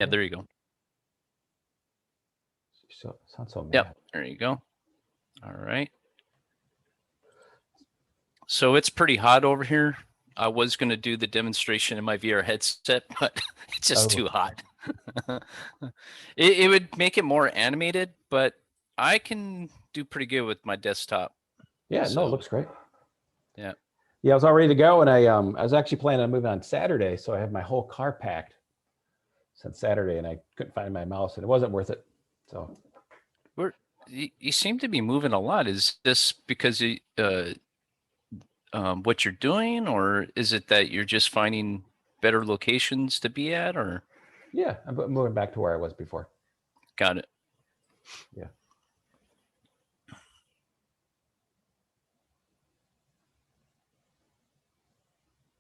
Yeah, there you go. So sounds so mad. Yep, there you go. All right. So it's pretty hot over here. I was going to do the demonstration in my VR headset, but it's just too hot. It would make it more animated, but I can do pretty good with my desktop. Yeah, no, it looks great. Yeah. Yeah, I was all ready to go, and I was actually planning on moving on Saturday, so I had my whole car packed since Saturday, and I couldn't find my mouse, and it wasn't worth it. So, you seem to be moving a lot. Is this because what you're doing, or is it that you're just finding better locations to be at, or? Yeah, I'm moving back to where I was before. Got it. Yeah.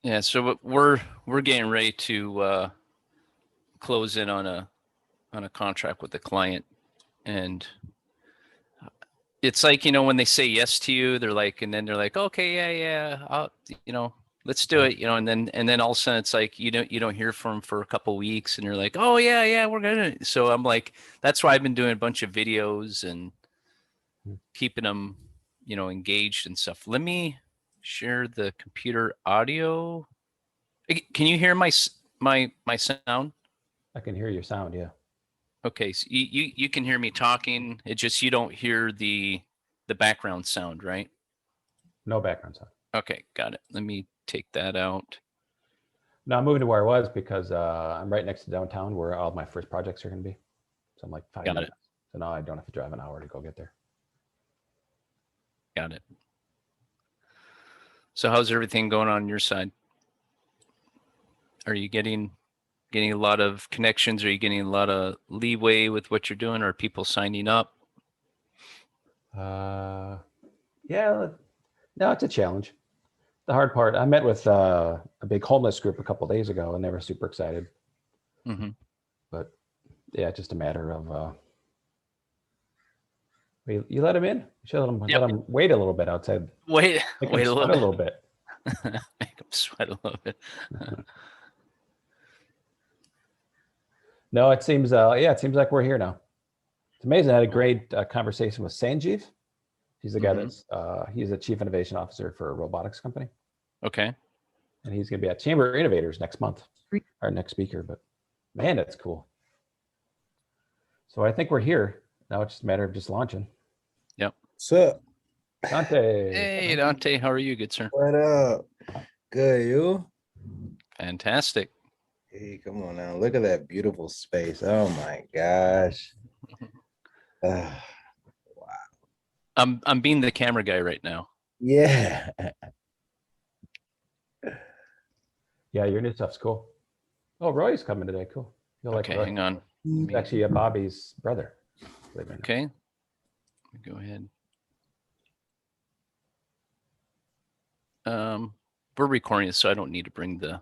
Yeah, so we're getting ready to close in on a contract with the client, and it's like, when they say yes to you, they're like, and then they're like, okay, yeah, I'll, let's do it, and then all of a sudden it's like you don't hear from them for a couple weeks, and you're like, oh yeah, we're gonna. So I'm like, that's why I've been doing a bunch of videos and keeping them, engaged and stuff. Let me share the computer audio. Can you hear my sound? I can hear your sound, yeah. Okay, so you can hear me talking. It just, you don't hear the background sound, right? No background sound. Okay, got it. Let me take that out. No, I'm moving to where I was because I'm right next to downtown where all my first projects are going to be. So I'm like 5 Got minutes. it. So now I don't have to drive an hour to go get there. Got it. So how's everything going on your side? Are you getting a lot of connections? Are you getting a lot of leeway with what you're doing? Are people signing up? Yeah, no, it's a challenge. The hard part, I met with a big homeless group a couple of days ago, and they were super excited. Mm-hmm. But yeah, it's just a matter of you let them in. You should let them wait a little bit outside. Wait a little bit. Make them sweat a little bit. No, it seems like we're here now. It's amazing. I had a great conversation with Sanjeev. He's the guy that's he's the chief innovation officer for a robotics company. Okay. And he's going to be at Chamber of Innovators next month, our next speaker. But man, that's cool. So I think we're here now. It's just a matter of just launching. Yep. What's up, Dante? Hey, Dante, how are you, good sir? what up? Good, you? Fantastic. Hey, come on now. Look at that beautiful space. Oh my gosh. Wow. I'm being the camera guy right now. Yeah. Yeah, your new stuff's cool. Oh, Roy's coming today. Cool. You'll Okay, like Roy. hang on. He's actually Bobby's brother. Okay. Go ahead. We're recording it, so I don't need to bring the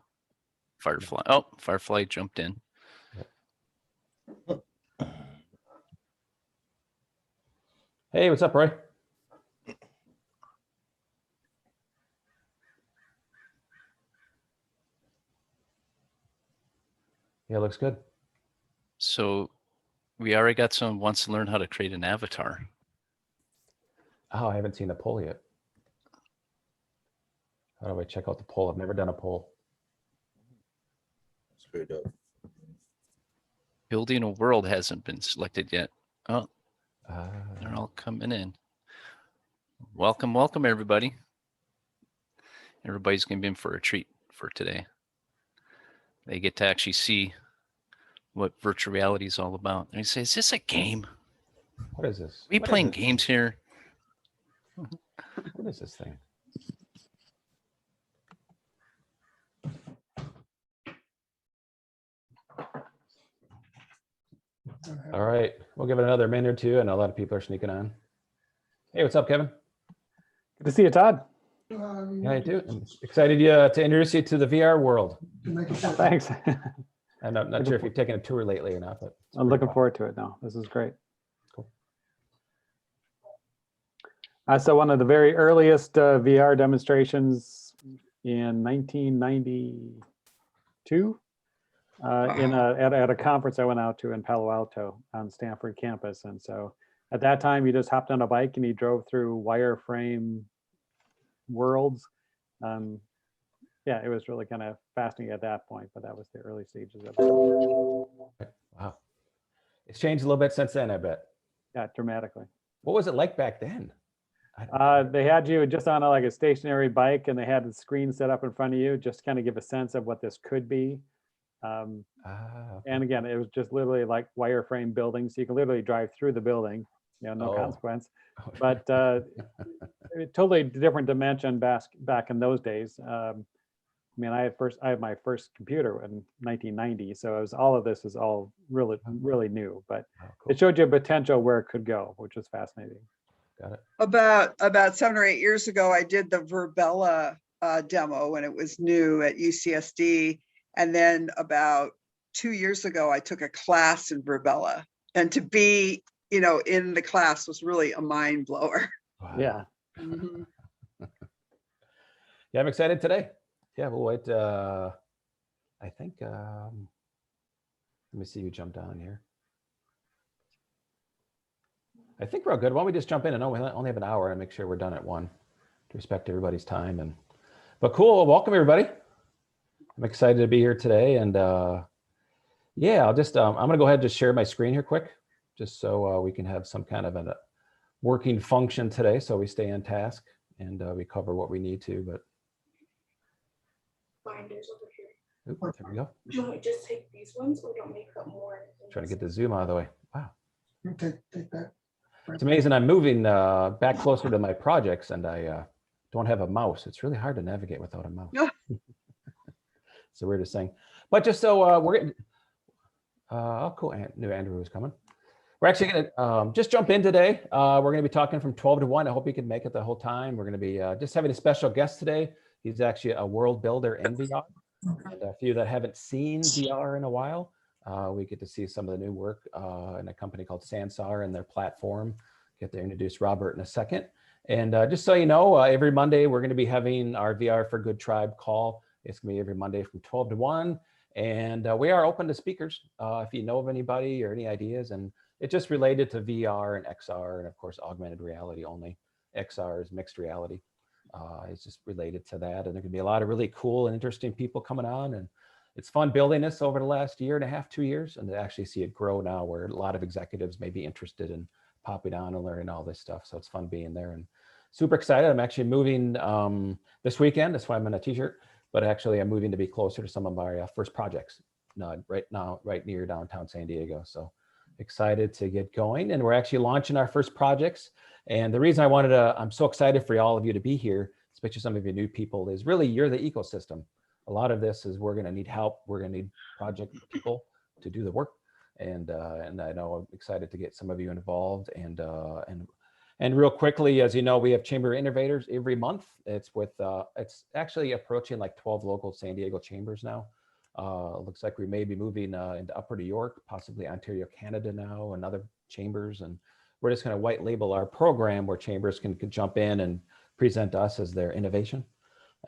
Firefly. Oh, Firefly jumped in. Hey, what's up, Roy? Yeah, looks good. So we already got someone wants to learn how to create an avatar. Oh, I haven't seen the poll yet. How do I check out the poll? I've never done a poll. That's pretty dope. Building a world hasn't been selected yet. Oh, they're all coming in. Welcome, everybody. Everybody's going to be in for a treat for today. They get to actually see what virtual reality is all about. And you say, is this a game? What is this? Are we playing games here? What is this thing? All right, we'll give it another minute or two, and a lot of people are sneaking on. Hey, what's up, Kevin? Good to see you, Todd. Yeah, I do. I'm excited to introduce you to the VR world. Thanks. I'm not sure if you've taken a tour lately or not, but I'm looking forward to it now. This is great. Cool. I saw one of the very earliest VR demonstrations in 1992. at a conference I went out to in Palo Alto on Stanford campus. And so at that time, you just hopped on a bike and you drove through wireframe worlds. Yeah, it was really kind of fascinating at that point, but that was the early stages of it. Wow. It's changed a little bit since then, I bet. Yeah, dramatically. What was it like back then? I don't They had you just on like a stationary bike, and they had the screen set up in front of you, just to kind of give a sense of what this could be. okay. And again, it was just literally like wireframe buildings. So you can literally drive through the building, no Oh. consequence. But a totally different dimension back in those days. I mean, I had my first computer in 1990, so it was all of this is all really new. But Oh, cool. it showed you potential where it could go, which was fascinating. Got it. About 7 or 8 years ago, I did the Verbella demo when it was new at UCSD. And then about 2 years ago, I took a class in Verbella. And to be, in the class was really a mind blower. Wow. Yeah. Mhm. Yeah, I'm excited today. Yeah, we'll wait. I think, let me see you jump down here. I think we're all good. Why don't we just jump in? I know we only have an hour and make sure we're done at 1 to respect everybody's time. But cool. Well, welcome everybody. I'm excited to be here today. And yeah, I'll just, I'm going to go ahead and just share my screen here quick, just so we can have some kind of a working function today. So we stay on task and we cover what we need to, but. Binders over here. Oop, there we go. Don't we just take these ones or don't make up more? Trying to get the zoom out of the way. Wow. Take that. It's amazing. I'm moving back closer to my projects and I don't have a mouse. It's really hard to navigate without a mouse. Yeah. It's the weirdest thing. But just so we're getting, oh, cool. Knew Andrew was coming. We're actually going to just jump in today. We're going to be talking from 12 to 1. I hope you can make it the whole time. We're going to be just having a special guest today. He's actually a world builder in VR. And a few that haven't seen VR in a while, we get to see some of the new work in a company called Sansar and their platform. Get to introduce Robert in a second. And just so you know, every Monday we're going to be having our VR for Good Tribe call. It's going to be every Monday from 12 to 1. And we are open to speakers if you know of anybody or any ideas. And it's just related to VR and XR and of course augmented reality only. XR is mixed reality. It's just related to that. And there can be a lot of really cool and interesting people coming on. And it's fun building this over the last 1.5 years, 2 years, and to actually see it grow now where a lot of executives may be interested in popping on and learning all this stuff. So it's fun being there and super excited. I'm actually moving this weekend. That's why I'm in a t-shirt, but actually I'm moving to be closer to some of my first projects right near downtown San Diego. So excited to get going. And we're actually launching our first projects. And the reason I'm so excited for all of you to be here, especially some of you new people, is really you're the ecosystem. A lot of this is we're going to need help. We're going to need project people to do the work. And I know I'm excited to get some of you involved. And real quickly, as you know, we have Chamber Innovators every month. It's it's actually approaching like 12 local San Diego chambers now. Looks like we may be moving into Upper New York, possibly Ontario, Canada now, and other chambers. And we're just going to white label our program where chambers can jump in and present us as their innovation.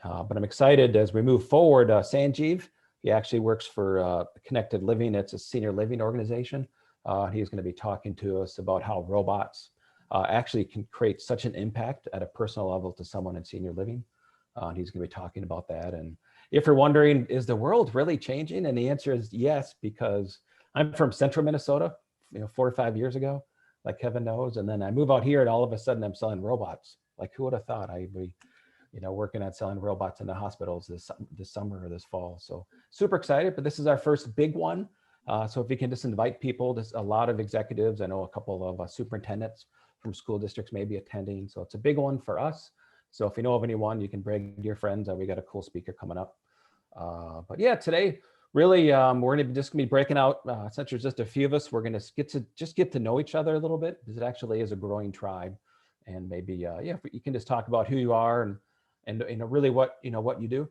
But I'm excited as we move forward. Sanjeev, he actually works for Connected Living. It's a senior living organization. He's going to be talking to us about how robots actually can create such an impact at a personal level to someone in senior living. He's going to be talking about that. And if you're wondering, is the world really changing? And the answer is yes, because I'm from central Minnesota, 4 or 5 years ago, like Kevin knows. And then I move out here and all of a sudden I'm selling robots. Like who would have thought I'd be, working on selling robots in the hospitals this summer or this fall. So super excited, but this is our first big one. So if you can just invite people, there's a lot of executives. I know a couple of superintendents from school districts may be attending. So it's a big one for us. So if you know of anyone, you can bring your friends. We got a cool speaker coming up. But yeah, today, really, we're going to just be breaking out, since there's just a few of us, we're going to get to know each other a little bit, because it actually is a growing tribe. And maybe, yeah, you can just talk about who you are and really what you do.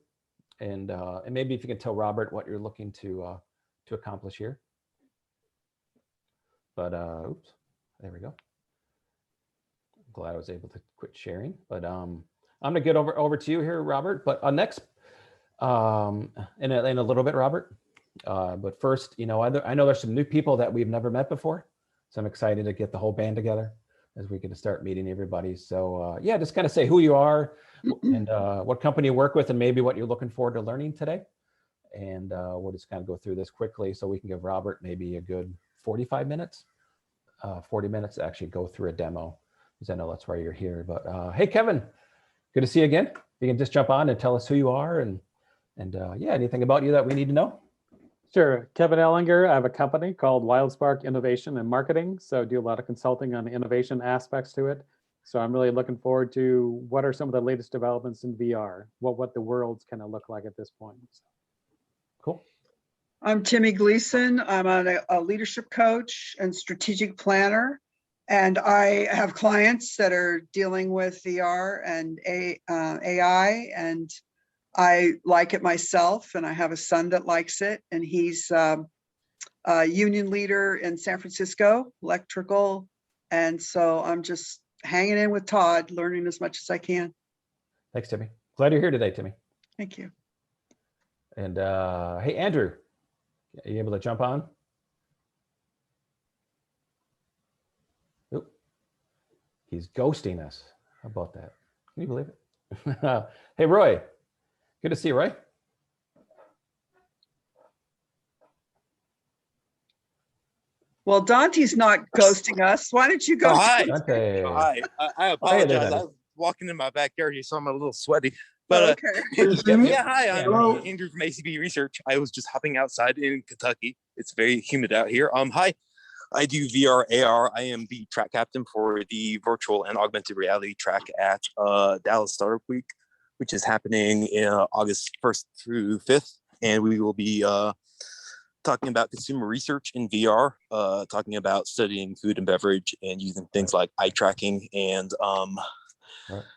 And maybe if you can tell Robert what you're looking to accomplish here. But, oops, there we go. I'm glad I was able to quit sharing, but I'm going to get over to you here, Robert. But next, in a little bit, Robert, But first, I know there's some new people that we've never met before. So I'm excited to get the whole band together as we get to start meeting everybody. So yeah, just kind of say who you are and what company you work with and maybe what you're looking forward to learning today. And we'll just kind of go through this quickly so we can give Robert maybe a good 45 minutes, 40 minutes to actually go through a demo, because I know that's why you're here. But hey, Kevin, good to see you again. You can just jump on and tell us who you are and yeah, anything about you that we need to know. Sure. Kevin Ellinger. I have a company called WildSpark Innovation and Marketing. So I do a lot of consulting on the innovation aspects to it. So I'm really looking forward to what are some of the latest developments in VR, what the world's kind of look like at this point. Cool. I'm Timmy Gleason. I'm a leadership coach and strategic planner. And I have clients that are dealing with VR and AI, and I like it myself, and I have a son that likes it, and he's a union leader in San Francisco, electrical. And so I'm just hanging in with Todd, learning as much as I can. Thanks, Timmy. Glad you're here today, Timmy. Thank you. And hey, Andrew, are you able to jump on? Oop. He's ghosting us. How about that? Can you believe it? Hey, Roy. Good to see you, Roy. Well, Dante's not ghosting us. Why don't you go? Oh, hi. Dante. Oh, hi. I Hey apologize. there, I Dennis. was walking in my backyard here, so I'm a little sweaty. But Okay. yeah, hi. I'm Hello. Andrew from ACB Research. I was just hopping outside in Kentucky. It's very humid out here. Hi. I do VR AR. I am the track captain for the virtual and augmented reality track at Dallas Startup Week, which is happening in August 1st through 5th. And we will be talking about consumer research in VR, talking about studying food and beverage and using things like eye tracking and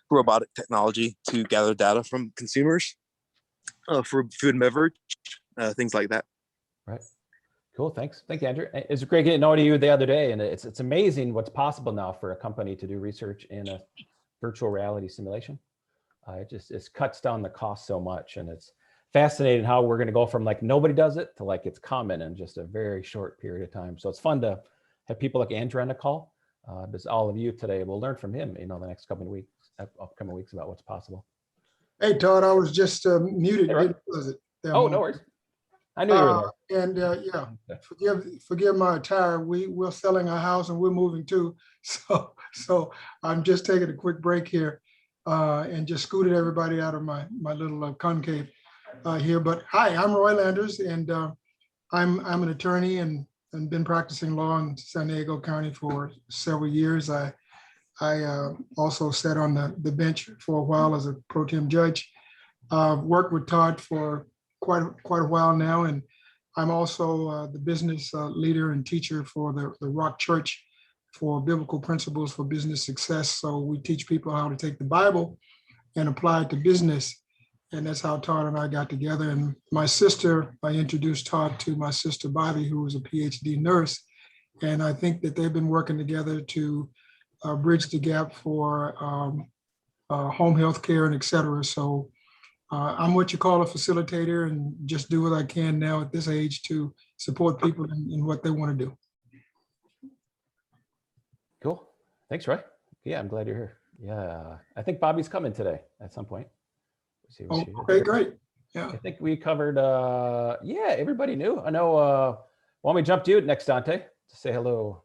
robotic technology to gather data from consumers for food and beverage, things like that. Right. Cool. Thanks. Thank you, Andrew. It's great getting to know you the other day. And it's amazing what's possible now for a company to do research in a virtual reality simulation. It cuts down the cost so much. And it's fascinating how we're going to go from like nobody does it to like it's common in just a very short period of time. So it's fun to have people like Andrew on the call. Because all of you today will learn from him, the next upcoming weeks about what's possible. Hey, Todd, I was just muted. Hey, Roy. Didn't realize it. Oh, no worries. I knew you were there. And yeah, forgive my attire. We're selling our house and we're moving too. So I'm just taking a quick break here and just scooted everybody out of my little concave here. But hi, I'm Roy Landers, and I'm an attorney and been practicing law in San Diego County for several years. I also sat on the bench for a while as a pro tem judge. Worked with Todd for quite a while now, and I'm also the business leader and teacher for the Rock Church for Biblical Principles for Business Success. So we teach people how to take the Bible and apply it to business, and that's how Todd and I got together. And my sister, I introduced Todd to my sister Bobby, who was a PhD nurse, and I think that they've been working together to bridge the gap for home health care and et cetera. So I'm what you call a facilitator, and just do what I can now at this age to support people in what they want to do. Cool. Thanks, Roy. Yeah, I'm glad you're here. Yeah, I think Bobby's coming today at some point. Let's see, Oh, okay, great. Yeah. I think we covered, yeah, everybody knew. I know, why don't we jump to you next, Dante, to say hello.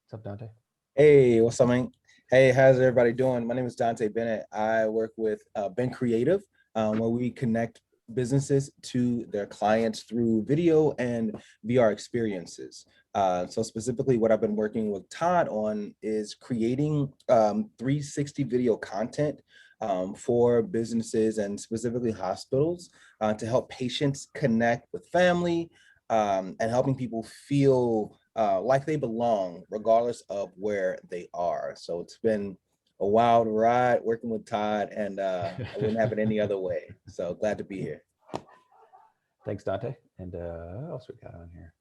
What's up, Dante? Hey, what's up, man? Hey, how's everybody doing? My name is Dante Bennett. I work with Ben Creative, where we connect businesses to their clients through video and VR experiences. So specifically what I've been working with Todd on is creating 360 video content for businesses and specifically hospitals to help patients connect with family and helping people feel like they belong regardless of where they are. So it's been a wild ride working with Todd, and I wouldn't have it any other way. So glad to be here. Thanks, Dante. And what else we got on here?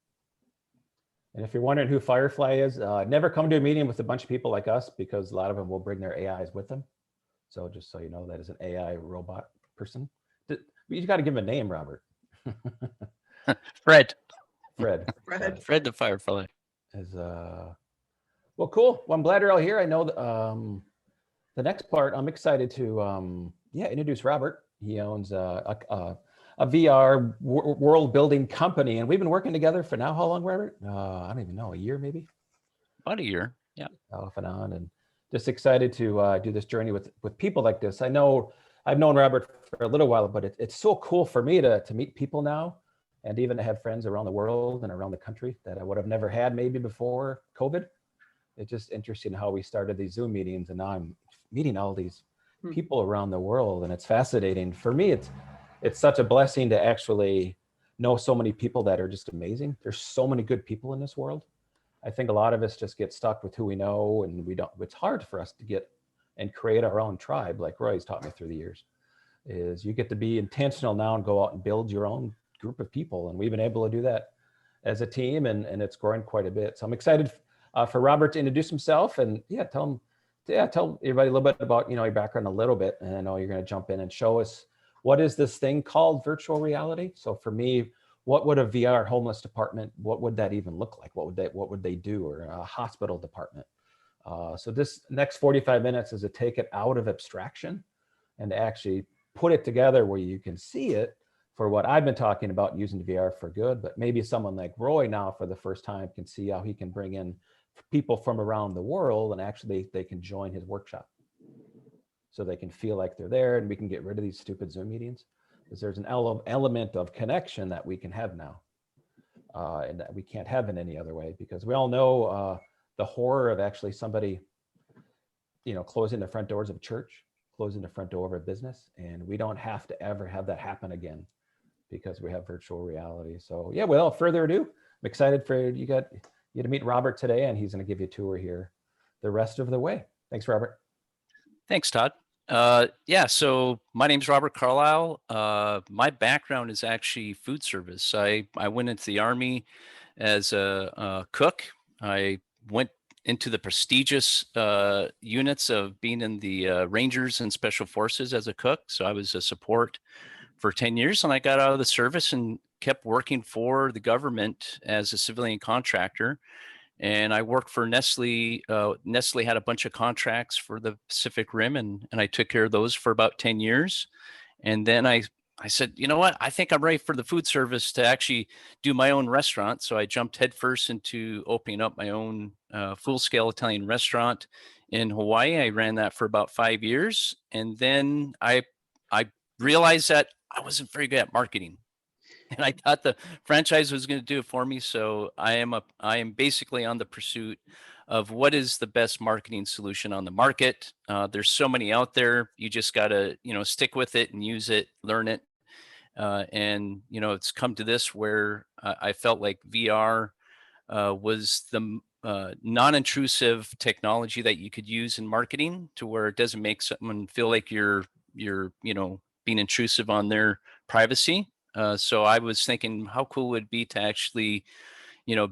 And if you're wondering who Firefly is, never come to a meeting with a bunch of people like us, because a lot of them will bring their AIs with them. So just so you know, that is an AI robot person. You got to give him a name, Robert. Fred. Fred. Fred. Fred the Firefly. Is well, cool. Well, I'm glad you're all here. I know the next part. I'm excited to introduce Robert. He owns a VR world building company, and we've been working together for now. How long, Robert? I don't even know. A year, maybe. About a year. Yeah. Off and on, and just excited to do this journey with people like this. I know I've known Robert for a little while, but it's so cool for me to meet people now, and even to have friends around the world and around the country that I would have never had maybe before COVID. It's just interesting how we started these Zoom meetings, and now I'm meeting all these people around the world, and it's fascinating. For me, it's such a blessing to actually know so many people that are just amazing. There's so many good people in this world. I think a lot of us just get stuck with who we know, and we don't. It's hard for us to get and create our own tribe, like Roy's taught me through the years. Is you get to be intentional now and go out and build your own group of people, and we've been able to do that as a team, and it's growing quite a bit. So I'm excited for Robert to introduce himself and tell everybody a little bit about your background a little bit, and I know you're going to jump in and show us what is this thing called virtual reality. So for me, what would a VR homeless department, what would that even look like? What would they do, or a hospital department? So this next 45 minutes is to take it out of abstraction and to actually put it together where you can see it for what I've been talking about, using VR for good. But maybe someone like Roy now for the first time can see how he can bring in people from around the world, and actually they can join his workshop. So they can feel like they're there, and we can get rid of these stupid Zoom meetings, because there's an element of connection that we can have now, and that we can't have in any other way, because we all know the horror of actually somebody, closing the front doors of a church, closing the front door of a business, and we don't have to ever have that happen again because we have virtual reality. So yeah, without further ado, I'm excited for you to meet Robert today, and he's going to give you a tour here the rest of the way. Thanks, Robert. Thanks, Todd. So my name's Robert Carlisle. My background is actually food service. I went into the Army as a cook. I went into the prestigious units of being in the Rangers and Special Forces as a cook. So I was a support for 10 years, and I got out of the service and kept working for the government as a civilian contractor. And I worked for Nestle. Nestle had a bunch of contracts for the Pacific Rim, and I took care of those for about 10 years. And then I said, you know what? I think I'm ready for the food service to actually do my own restaurant. So I jumped headfirst into opening up my own full-scale Italian restaurant in Hawaii. I ran that for about 5 years. And then I realized that I wasn't very good at marketing. And I thought the franchise was going to do it for me. So I am basically on the pursuit of what is the best marketing solution on the market. There's so many out there. You just got to, stick with it and use it, learn it. And it's come to this where I felt like VR was the non-intrusive technology that you could use in marketing, to where it doesn't make someone feel like you're being intrusive on their privacy. So I was thinking, how cool would it be to actually,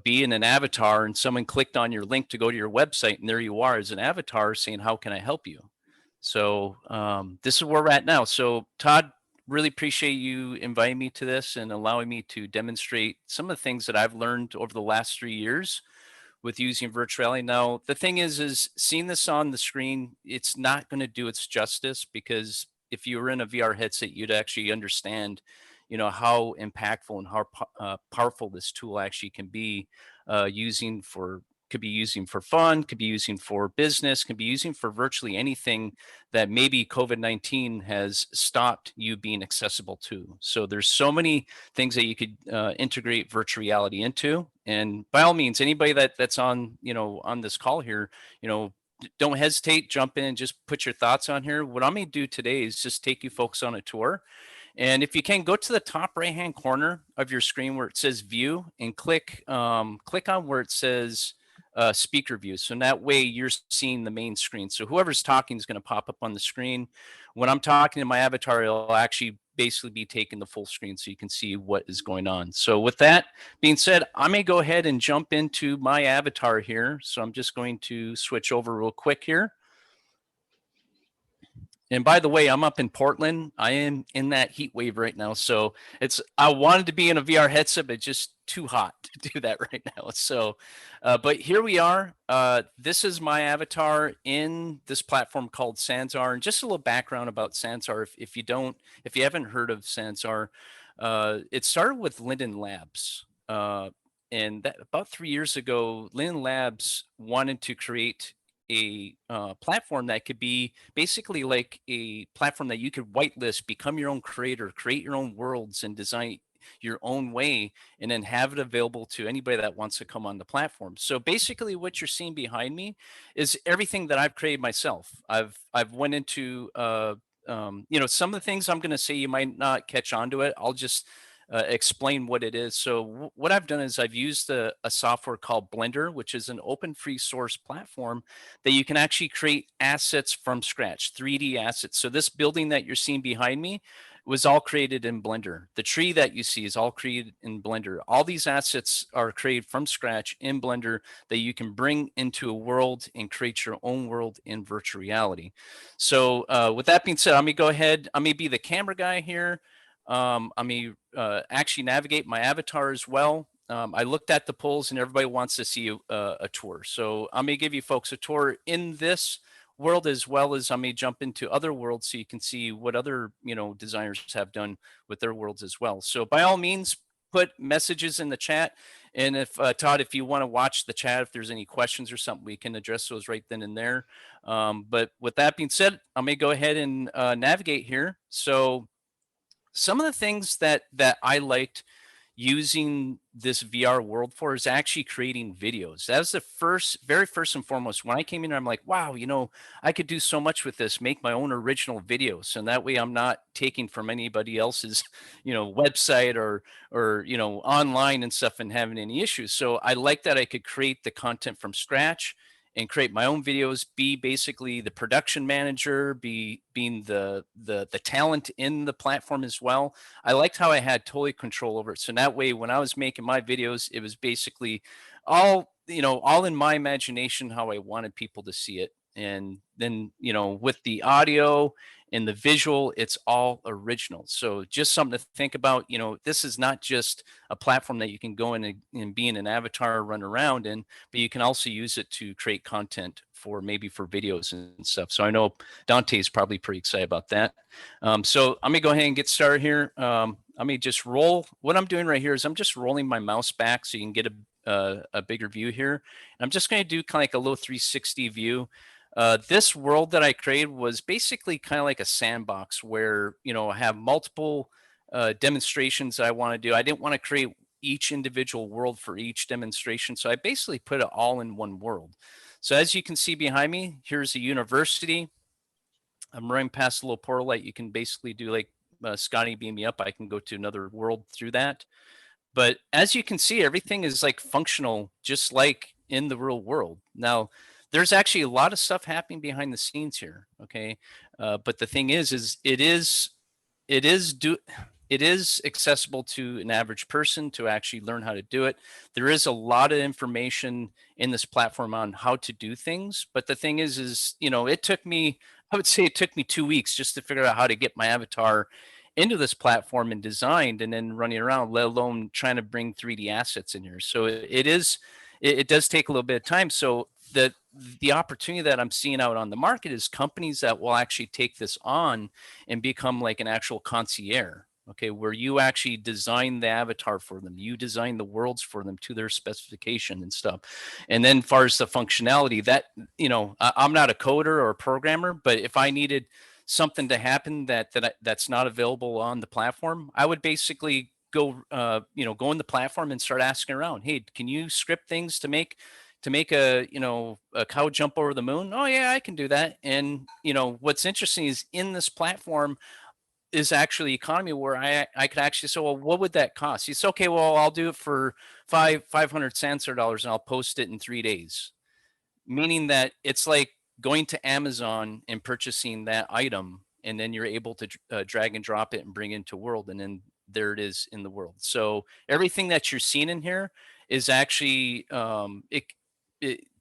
be in an avatar, and someone clicked on your link to go to your website, and there you are as an avatar saying, how can I help you? So this is where we're at now. So Todd, really appreciate you inviting me to this and allowing me to demonstrate some of the things that I've learned over the last 3 years with using virtual reality. Now, the thing is seeing this on the screen, it's not going to do its justice, because if you were in a VR headset, you'd actually understand how impactful and how powerful this tool actually can be, could be using for fun, could be using for business, could be using for virtually anything that maybe COVID-19 has stopped you being accessible to. So there's so many things that you could integrate virtual reality into. And by all means, anybody that's on, on this call here, don't hesitate, jump in and just put your thoughts on here. What I'm going to do today is just take you folks on a tour. And if you can, go to the top right-hand corner of your screen where it says View, and click on where it says Speaker View. So in that way, you're seeing the main screen. So whoever's talking is going to pop up on the screen. When I'm talking to my avatar, it'll actually basically be taking the full screen so you can see what is going on. So with that being said, I may go ahead and jump into my avatar here. So I'm just going to switch over real quick here. And by the way, I'm up in Portland. I am in that heat wave right now. So I wanted to be in a VR headset, but it's just too hot to do that right now. So, but here we are. This is my avatar in this platform called Sansar. And just a little background about Sansar. If you haven't heard of Sansar, it started with Linden Labs. And that about 3 years ago, Linden Labs wanted to create a platform that could be basically like a platform that you could whitelist, become your own creator, create your own worlds, and design your own way, and then have it available to anybody that wants to come on the platform. So basically, what you're seeing behind me is everything that I've created myself. I've went into some of the things I'm going to say you might not catch on to it. I'll just explain what it is. So what I've done is I've used a software called Blender, which is an open free source platform that you can actually create assets from scratch, 3D assets. So this building that you're seeing behind me was all created in Blender. The tree that you see is all created in Blender. All these assets are created from scratch in Blender that you can bring into a world and create your own world in virtual reality. So with that being said, I'm gonna go ahead. I'm gonna be the camera guy here. I mean, actually navigate my avatar as well. I looked at the polls and everybody wants to see a tour. So I'm gonna give you folks a tour in this world, as well as I may jump into other worlds so you can see what other, designers have done with their worlds as well. So by all means, put messages in the chat. And if Todd, if you want to watch the chat, if there's any questions or something, we can address those right then and there. But with that being said, I may go ahead and navigate here. So some of the things that I liked using this VR world for is actually creating videos. That was the very first and foremost. When I came in, I'm like, wow, I could do so much with this, make my own original videos. And that way I'm not taking from anybody else's, website or, online and stuff and having any issues. So I like that I could create the content from scratch and create my own videos, be basically the production manager, being the talent in the platform as well. I liked how I had totally control over it. So that way, when I was making my videos, it was basically all in my imagination how I wanted people to see it. And then, with the audio and the visual, it's all original. So just something to think about. This is not just a platform that you can go in and be in an avatar, run around in, but you can also use it to create content for videos and stuff. So I know Dante is probably pretty excited about that. So I'm gonna go ahead and get started here. I may just roll. What I'm doing right here is I'm just rolling my mouse back so you can get a bigger view here. And I'm just going to do kind of like a little 360 view. This world that I created was basically kind of like a sandbox where, I have multiple demonstrations I want to do. I didn't want to create each individual world for each demonstration. So I basically put it all in one world. So as you can see behind me, here's a university. I'm running past a little portal light. You can basically do like Scotty beam me up. I can go to another world through that. But as you can see, everything is like functional, just like in the real world. Now, there's actually a lot of stuff happening behind the scenes here. Okay. But the thing is it is accessible to an average person to actually learn how to do it. There is a lot of information in this platform on how to do things. But the thing is, I would say it took me 2 weeks just to figure out how to get my avatar into this platform and designed and then running around, let alone trying to bring 3D assets in here. So it does take a little bit of time. So the opportunity that I'm seeing out on the market is companies that will actually take this on and become like an actual concierge. Okay, where you actually design the avatar for them, you design the worlds for them to their specification and stuff. And then, as far as the functionality, that I'm not a coder or a programmer, but if I needed something to happen that's not available on the platform, I would basically go in the platform and start asking around. Hey, can you script things to make a cow jump over the moon? Oh yeah, I can do that. And what's interesting is in this platform is actually economy where I could actually say, well, what would that cost? It's okay. Well, I'll do it for 500 cents or dollars and I'll post it in 3 days. Meaning that it's like going to Amazon and purchasing that item, and then you're able to drag and drop it and bring it into world. And then there it is in the world. So everything that you're seeing in here is actually,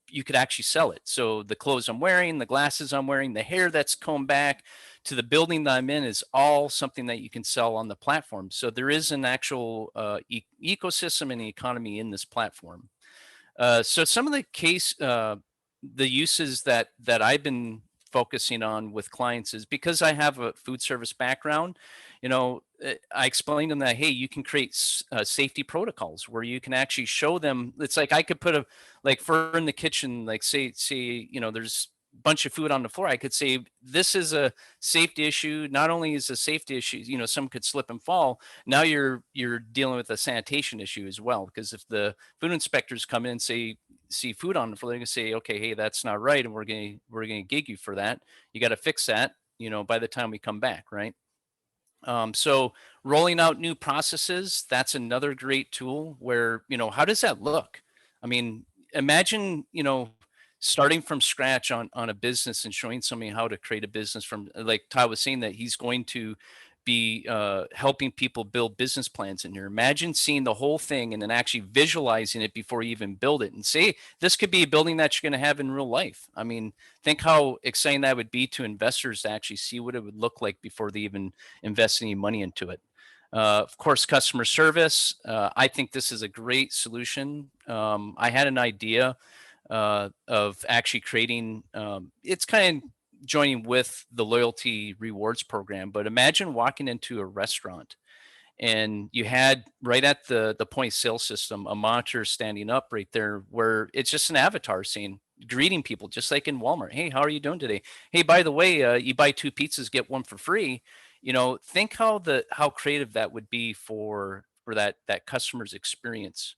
you could actually sell it. So the clothes I'm wearing, the glasses I'm wearing, the hair that's combed back, to the building that I'm in is all something that you can sell on the platform. So there is an actual ecosystem and economy in this platform. So some of the uses that I've been focusing on with clients is because I have a food service background. I explained to them that, hey, you can create safety protocols where you can actually show them. It's like I could put like for in the kitchen, like say there's a bunch of food on the floor. I could say this is a safety issue. Not only is a safety issue, some could slip and fall. Now you're dealing with a sanitation issue as well, because if the food inspectors come in and see food on the floor, they're gonna say, okay, hey, that's not right, and we're gonna gig you for that. You got to fix that, by the time we come back, right? So rolling out new processes, that's another great tool where, how does that look? I mean, imagine, starting from scratch on a business and showing somebody how to create a business from, like Ty was saying, that he's going to be helping people build business plans in here. Imagine seeing the whole thing and then actually visualizing it before you even build it, and say, this could be a building that you're going to have in real life. I mean, think how exciting that would be to investors to actually see what it would look like before they even invest any money into it. Of course, customer service. I think this is a great solution. I had an idea of actually creating, it's kind of joining with the loyalty rewards program, but imagine walking into a restaurant and you had right at the point of sale system a monitor standing up right there where it's just an avatar saying, greeting people, just like in Walmart. Hey, how are you doing today? Hey, by the way, you buy 2 pizzas, get 1 for free. Think how creative that would be for that customer's experience.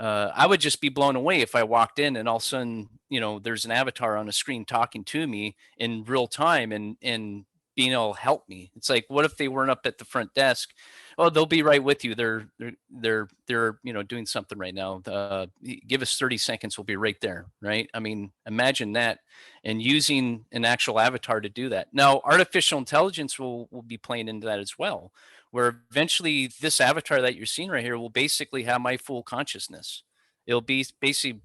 I would just be blown away if I walked in and all of a sudden, there's an avatar on a screen talking to me in real time and being able to help me. It's like, what if they weren't up at the front desk? Oh, they'll be right with you. They're doing something right now. Give us 30 seconds. We'll be right there. Right. I mean, imagine that, and using an actual avatar to do that. Now, artificial intelligence will be playing into that as well, where eventually this avatar that you're seeing right here will basically have my full consciousness. It'll be basically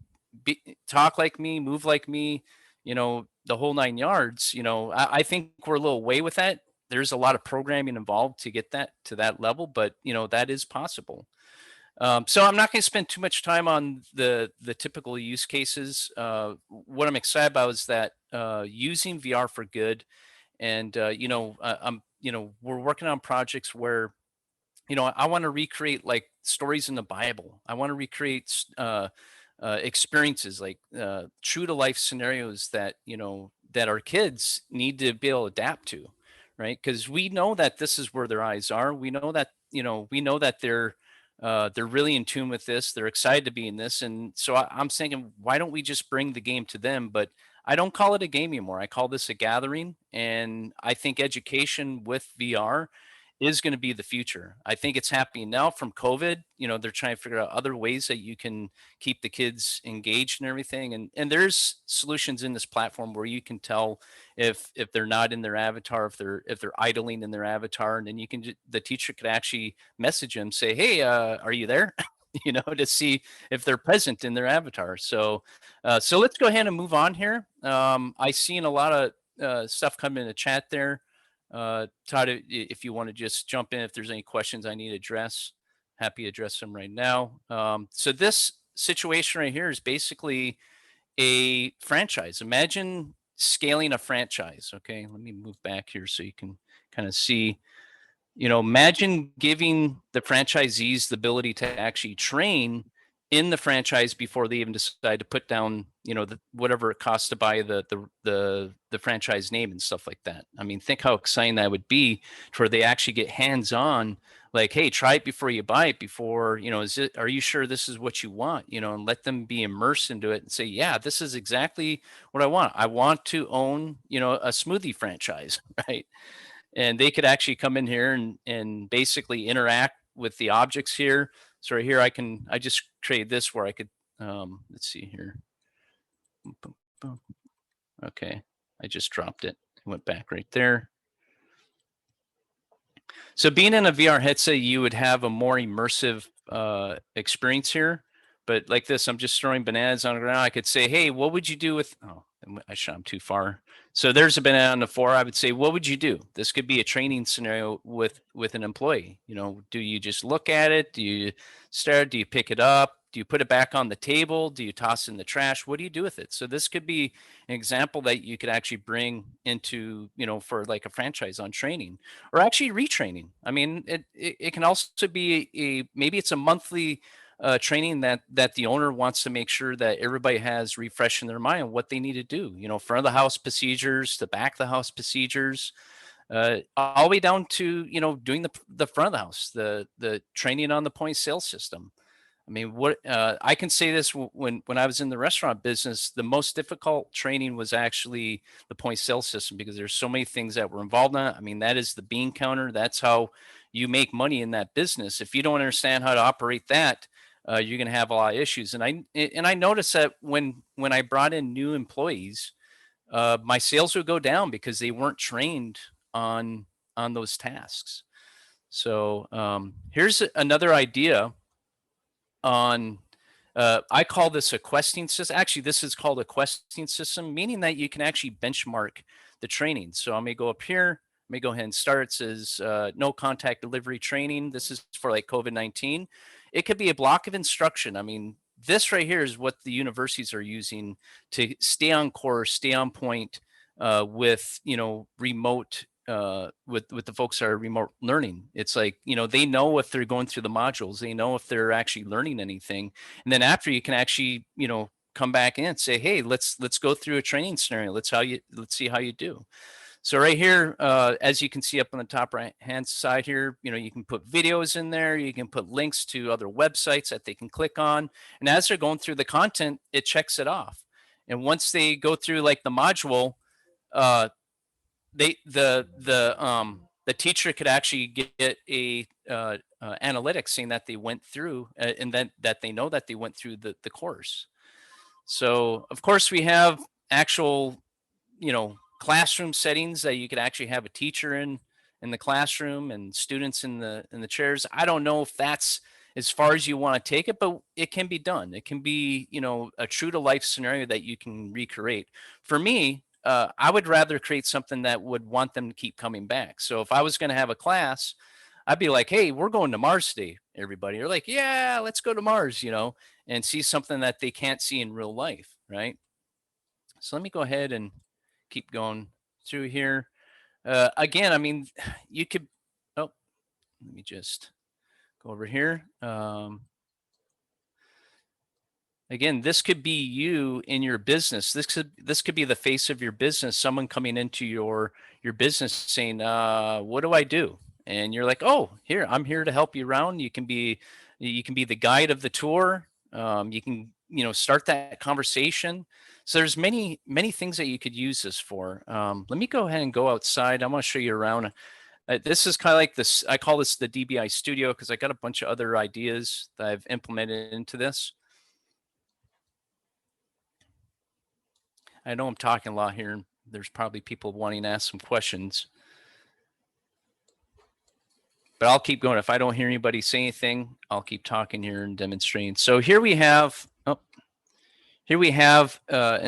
talk like me, move like me, the whole 9 yards. I think we're a little way with that. There's a lot of programming involved to get that to that level, but that is possible. So I'm not going to spend too much time on the typical use cases. What I'm excited about is that using VR for good, and we're working on projects where I want to recreate like stories in the Bible. I want to recreate experiences like true to life scenarios that that our kids need to be able to adapt to, right? Because we know that this is where their eyes are. We know that they're really in tune with this. They're excited to be in this, and so I'm thinking, why don't we just bring the game to them? But I don't call it a game anymore. I call this a gathering, and I think education with VR is going to be the future. I think it's happening now from COVID. They're trying to figure out other ways that you can keep the kids engaged and everything. And there's solutions in this platform where you can tell if they're not in their avatar, if they're idling in their avatar, and then the teacher could actually message them, say, hey, are you there? To see if they're present in their avatar. So let's go ahead and move on here. I seen a lot of stuff come in the chat there. Todd, if you want to just jump in, if there's any questions I need to address, happy to address them right now. So this situation right here is basically a franchise. Imagine scaling a franchise. Okay, let me move back here so you can kind of see. Imagine giving the franchisees the ability to actually train in the franchise before they even decide to put down, whatever it costs to buy the franchise name and stuff like that. I mean, think how exciting that would be to where they actually get hands-on, like, hey, try it before you buy it, before, are you sure this is what you want? And let them be immersed into it and say, yeah, this is exactly what I want. I want to own, a smoothie franchise, right? And they could actually come in here and basically interact with the objects here. So right here, I just created this where I could, let's see here. Okay, I just dropped it. It went back right there. So being in a VR headset, you would have a more immersive experience here. But like this, I'm just throwing bananas on the ground. I could say, hey, what would you do with, oh, I'm too far. So there's a banana on the floor. I would say, what would you do? This could be a training scenario with an employee. You know, do you just look at it? Do you stare? Do you pick it up? Do you put it back on the table? Do you toss it in the trash? What do you do with it? So this could be an example that you could actually bring into, you know, for like a franchise on training or actually retraining. I mean, it can also be maybe it's a monthly training that the owner wants to make sure that everybody has refreshed in their mind what they need to do. You know, front of the house procedures, the back of the house procedures, all the way down to, you know, doing the front of the house, the training on the point sales system. I mean, what I can say this when I was in the restaurant business, the most difficult training was actually the point sales system because there's so many things that were involved in it. I mean, that is the bean counter. That's how you make money in that business. If you don't understand how to operate that, you're going to have a lot of issues. And I noticed that when I brought in new employees, my sales would go down because they weren't trained on those tasks. So here's another idea on I call this a questing system. Actually, this is called a questing system, meaning that you can actually benchmark the training. So I'm gonna go up here, let me go ahead and start. It says no contact delivery training. This is for like COVID-19. It could be a block of instruction. I mean, this right here is what the universities are using to stay on course, stay on point with, you know, remote with the folks that are remote learning. It's like, you know, they know if they're going through the modules, they know if they're actually learning anything. And then after you can actually, you know, come back in and say, hey, let's go through a training scenario. Let's see how you do. So right here, as you can see up on the top right hand side here, you know, you can put videos in there. You can put links to other websites that they can click on. And as they're going through the content, it checks it off. And once they go through like the module, the teacher could actually get a analytics saying that they went through and then that they know that they went through the course. So of course we have actual, you know, classroom settings that you could actually have a teacher in the classroom and students in the chairs. I don't know if that's as far as you want to take it, but it can be done. It can be, you know, a true to life scenario that you can recreate. For me, I would rather create something that would want them to keep coming back. So if I was going to have a class, I'd be like, hey, we're going to Mars today, everybody. You're like, yeah, let's go to Mars, you know, and see something that they can't see in real life, right? So let me go ahead and keep going through here. Again, I mean, you could, oh, let me just go over here. Again, this could be you in your business. This could be the face of your business. Someone coming into your business saying, "What do I do?" And you're like, "Oh, here, I'm here to help you around." You can be the guide of the tour. You can, you know, start that conversation. So there's many things that you could use this for. Let me go ahead and go outside. I want to show you around. This is kind of like this. I call this the DBI Studio because I got a bunch of other ideas that I've implemented into this. I know I'm talking a lot here. And there's probably people wanting to ask some questions. But I'll keep going. If I don't hear anybody say anything, I'll keep talking here and demonstrating. So here we have, an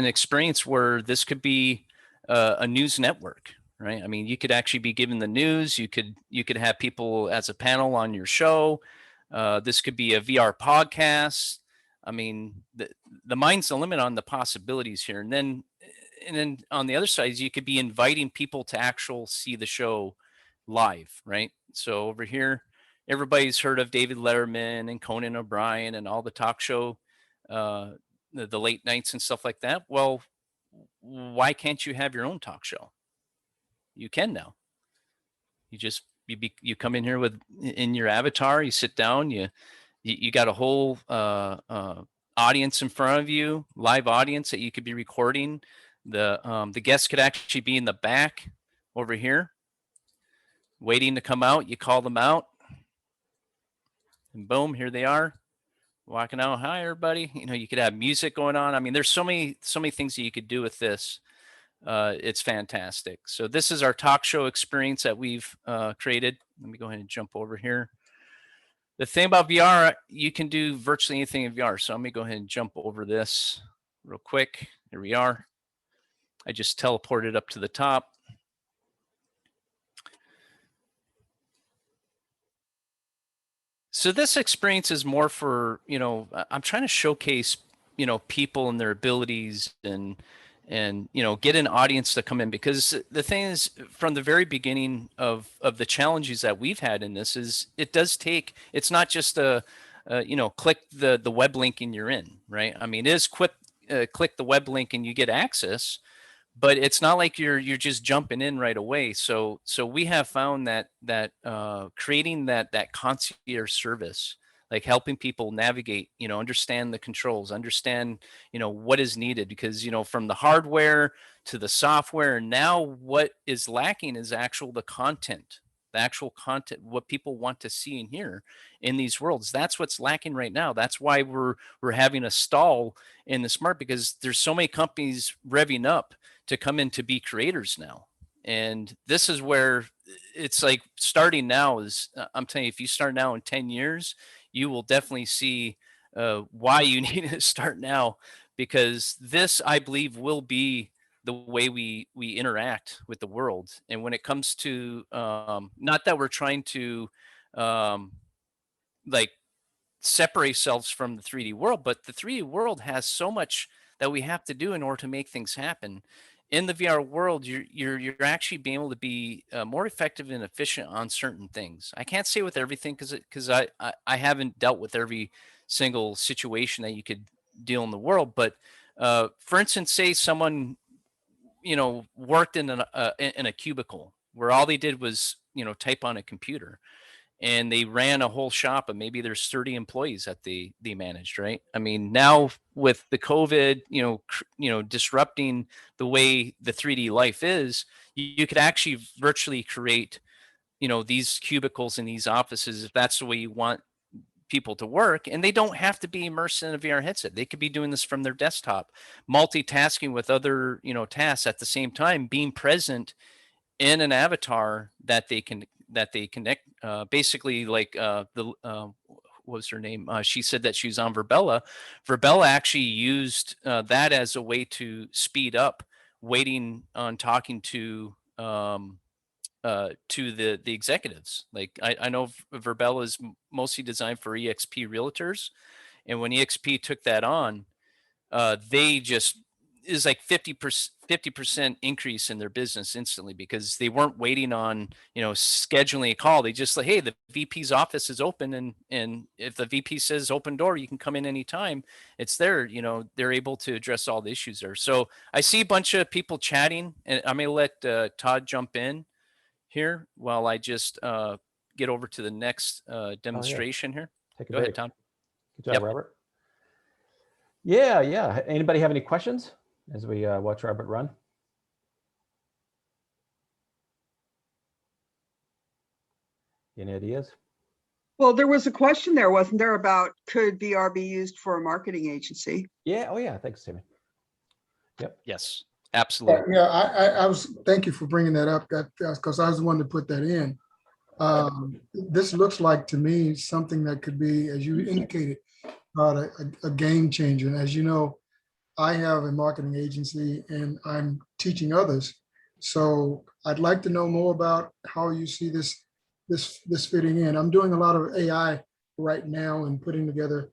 experience where this could be a news network, right? I mean, you could actually be given the news. You could have people as a panel on your show. This could be a VR podcast. I mean, the mind's the limit on the possibilities here. And then on the other side, you could be inviting people to actually see the show live, right? So over here, everybody's heard of David Letterman and Conan O'Brien and all the talk show, the late nights and stuff like that. Well, why can't you have your own talk show? You can now. You come in here in your avatar, you sit down, you got a whole audience in front of you, live audience that you could be recording. The guests could actually be in the back over here, waiting to come out. You call them out, and boom, here they are, walking out. Hi, everybody. You know, you could have music going on. I mean, there's so many things that you could do with this. It's fantastic. So this is our talk show experience that we've created. Let me go ahead and jump over here. The thing about VR, you can do virtually anything in VR. So let me go ahead and jump over this real quick. Here we are. I just teleported up to the top. So this experience is more for, I'm trying to showcase, people and their abilities and, get an audience to come in, because the thing is, from the very beginning of the challenges that we've had in this is it's not just click the web link and you're in, right? I mean, it is click the web link and you get access, but it's not like you're just jumping in right away. So we have found that creating that concierge service, like helping people navigate, understand the controls, understand, what is needed, because, from the hardware to the software, and now what is lacking is the actual content, what people want to see and hear in these worlds. That's what's lacking right now. That's why we're having a stall in the smart, because there's so many companies revving up to come in to be creators now. And this is where it's like starting now is, I'm telling you, if you start now in 10 years, you will definitely see why you need to start now, because this, I believe, will be the way we interact with the world. And when it comes to, not that we're trying to like separate ourselves from the 3D world, but the 3D world has so much that we have to do in order to make things happen. In the VR world, you're actually being able to be more effective and efficient on certain things. I can't say with everything, because I haven't dealt with every single situation that you could deal in the world. But for instance, say someone worked in a cubicle where all they did was type on a computer, and they ran a whole shop, and maybe there's 30 employees that they managed, right? I mean, now with the COVID, disrupting the way the 3D life is, you could actually virtually create, these cubicles in these offices, if that's the way you want people to work, and they don't have to be immersed in a VR headset. They could be doing this from their desktop, multitasking with other, tasks at the same time, being present in an avatar that they connect, basically like what was her name? She said that she was on Verbella. Verbella actually used that as a way to speed up waiting on talking to the executives. Like I know Verbella is mostly designed for EXP realtors, and when EXP took that on, they just is like 50% increase in their business instantly, because they weren't waiting on scheduling a call. They just like, hey, the VP's office is open, and if the VP says open door, you can come in anytime. It's there. They're able to address all the issues there. So I see a bunch of people chatting, and I'm gonna let Todd jump in here while I just get over to the next demonstration here. Take a Go ahead, break. Todd. Good job, Yep. Robert. Yeah. Anybody have any questions as we watch Robert run? Any ideas? Well, there was a question there, wasn't there, about could VR be used for a marketing agency? Yeah. Oh, yeah. Thanks, Timmy. Yes, absolutely. Yeah, I was, thank you for bringing that up, because I was the one to put that in. This looks like to me something that could be, as you indicated, a game changer. And as you know, I have a marketing agency and I'm teaching others. So I'd like to know more about how you see this fitting in. I'm doing a lot of AI right now and putting together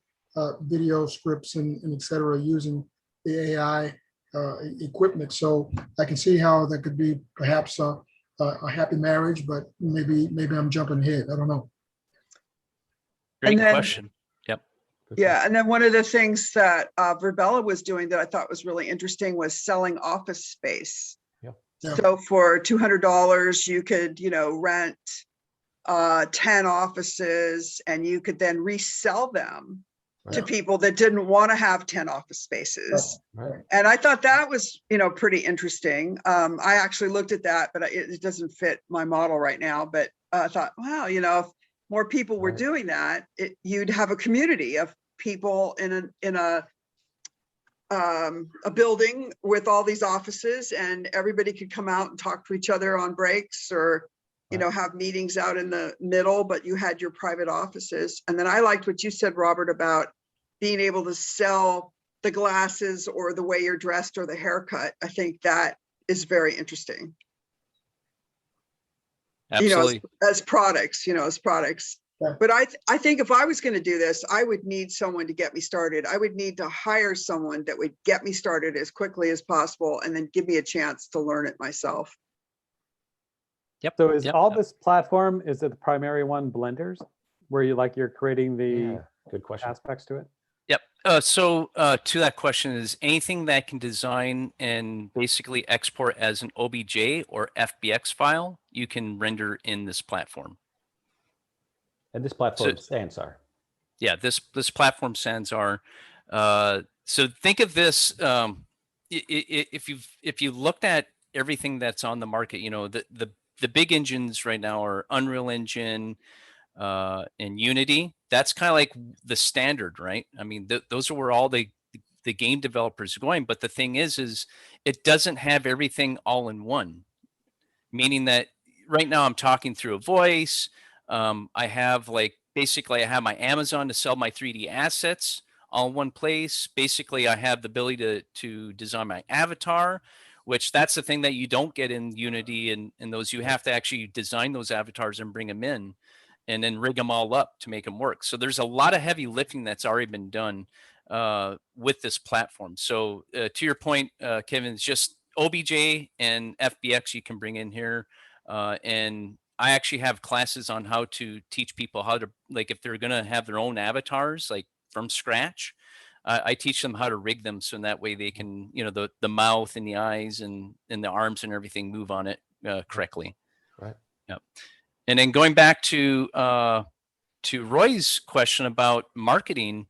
video scripts and et cetera, using the AI equipment. So I can see how that could be perhaps a happy marriage, but maybe I'm jumping ahead. I don't know. Great then- question. Yep. Yeah, and then one of the things that Verbella was doing that I thought was really interesting was selling office space. Yeah. So for $200, you could, rent 10 offices, and you could then resell them to people that didn't want to have 10 office spaces. Right. And I thought that was, pretty interesting. I actually looked at that, but it doesn't fit my model right now. But I thought, wow, if more people were Right. doing that, you'd have a community of people in a building with all these offices, and everybody could come out and talk to each other on breaks, or Right. have meetings out in the middle, but you had your private offices. And then I liked what you said, Robert, about being able to sell the glasses or the way you're dressed or the haircut. I think that is very interesting. Absolutely. As products, as products. Yeah. But I think if I was going to do this, I would need someone to get me started. I would need to hire someone that would get me started as quickly as possible and then give me a chance to learn it myself. Yep. So is yep, all yep. this platform, is it the primary one Blenders? Where you're creating the Yeah, good question. aspects to it? Yep. So to that question is anything that can design and basically export as an OBJ or FBX file, you can render in this platform. And this platform, Sansar. Yeah, this platform Sansar. So think of this. If you looked at everything that's on the market, the big engines right now are Unreal Engine and Unity. That's kind of like the standard, right? I mean, those are where all the game developers are going. But the thing is it doesn't have everything all in one. Meaning that right now I'm talking through a voice. I have basically I have my Amazon to sell my 3D assets all in one place. Basically, I have the ability to design my avatar, which that's the thing that you don't get in Unity and those. You have to actually design those avatars and bring them in and then rig them all up to make them work. So there's a lot of heavy lifting that's already been done with this platform. So to your point, Kevin, it's just OBJ and FBX you can bring in here. And I actually have classes on how to teach people how to, if they're going to have their own avatars, from scratch, I teach them how to rig them. So in that way they can, the mouth and the eyes and the arms and everything move on it correctly. Right. Yep. And then going back to Roy's question about marketing,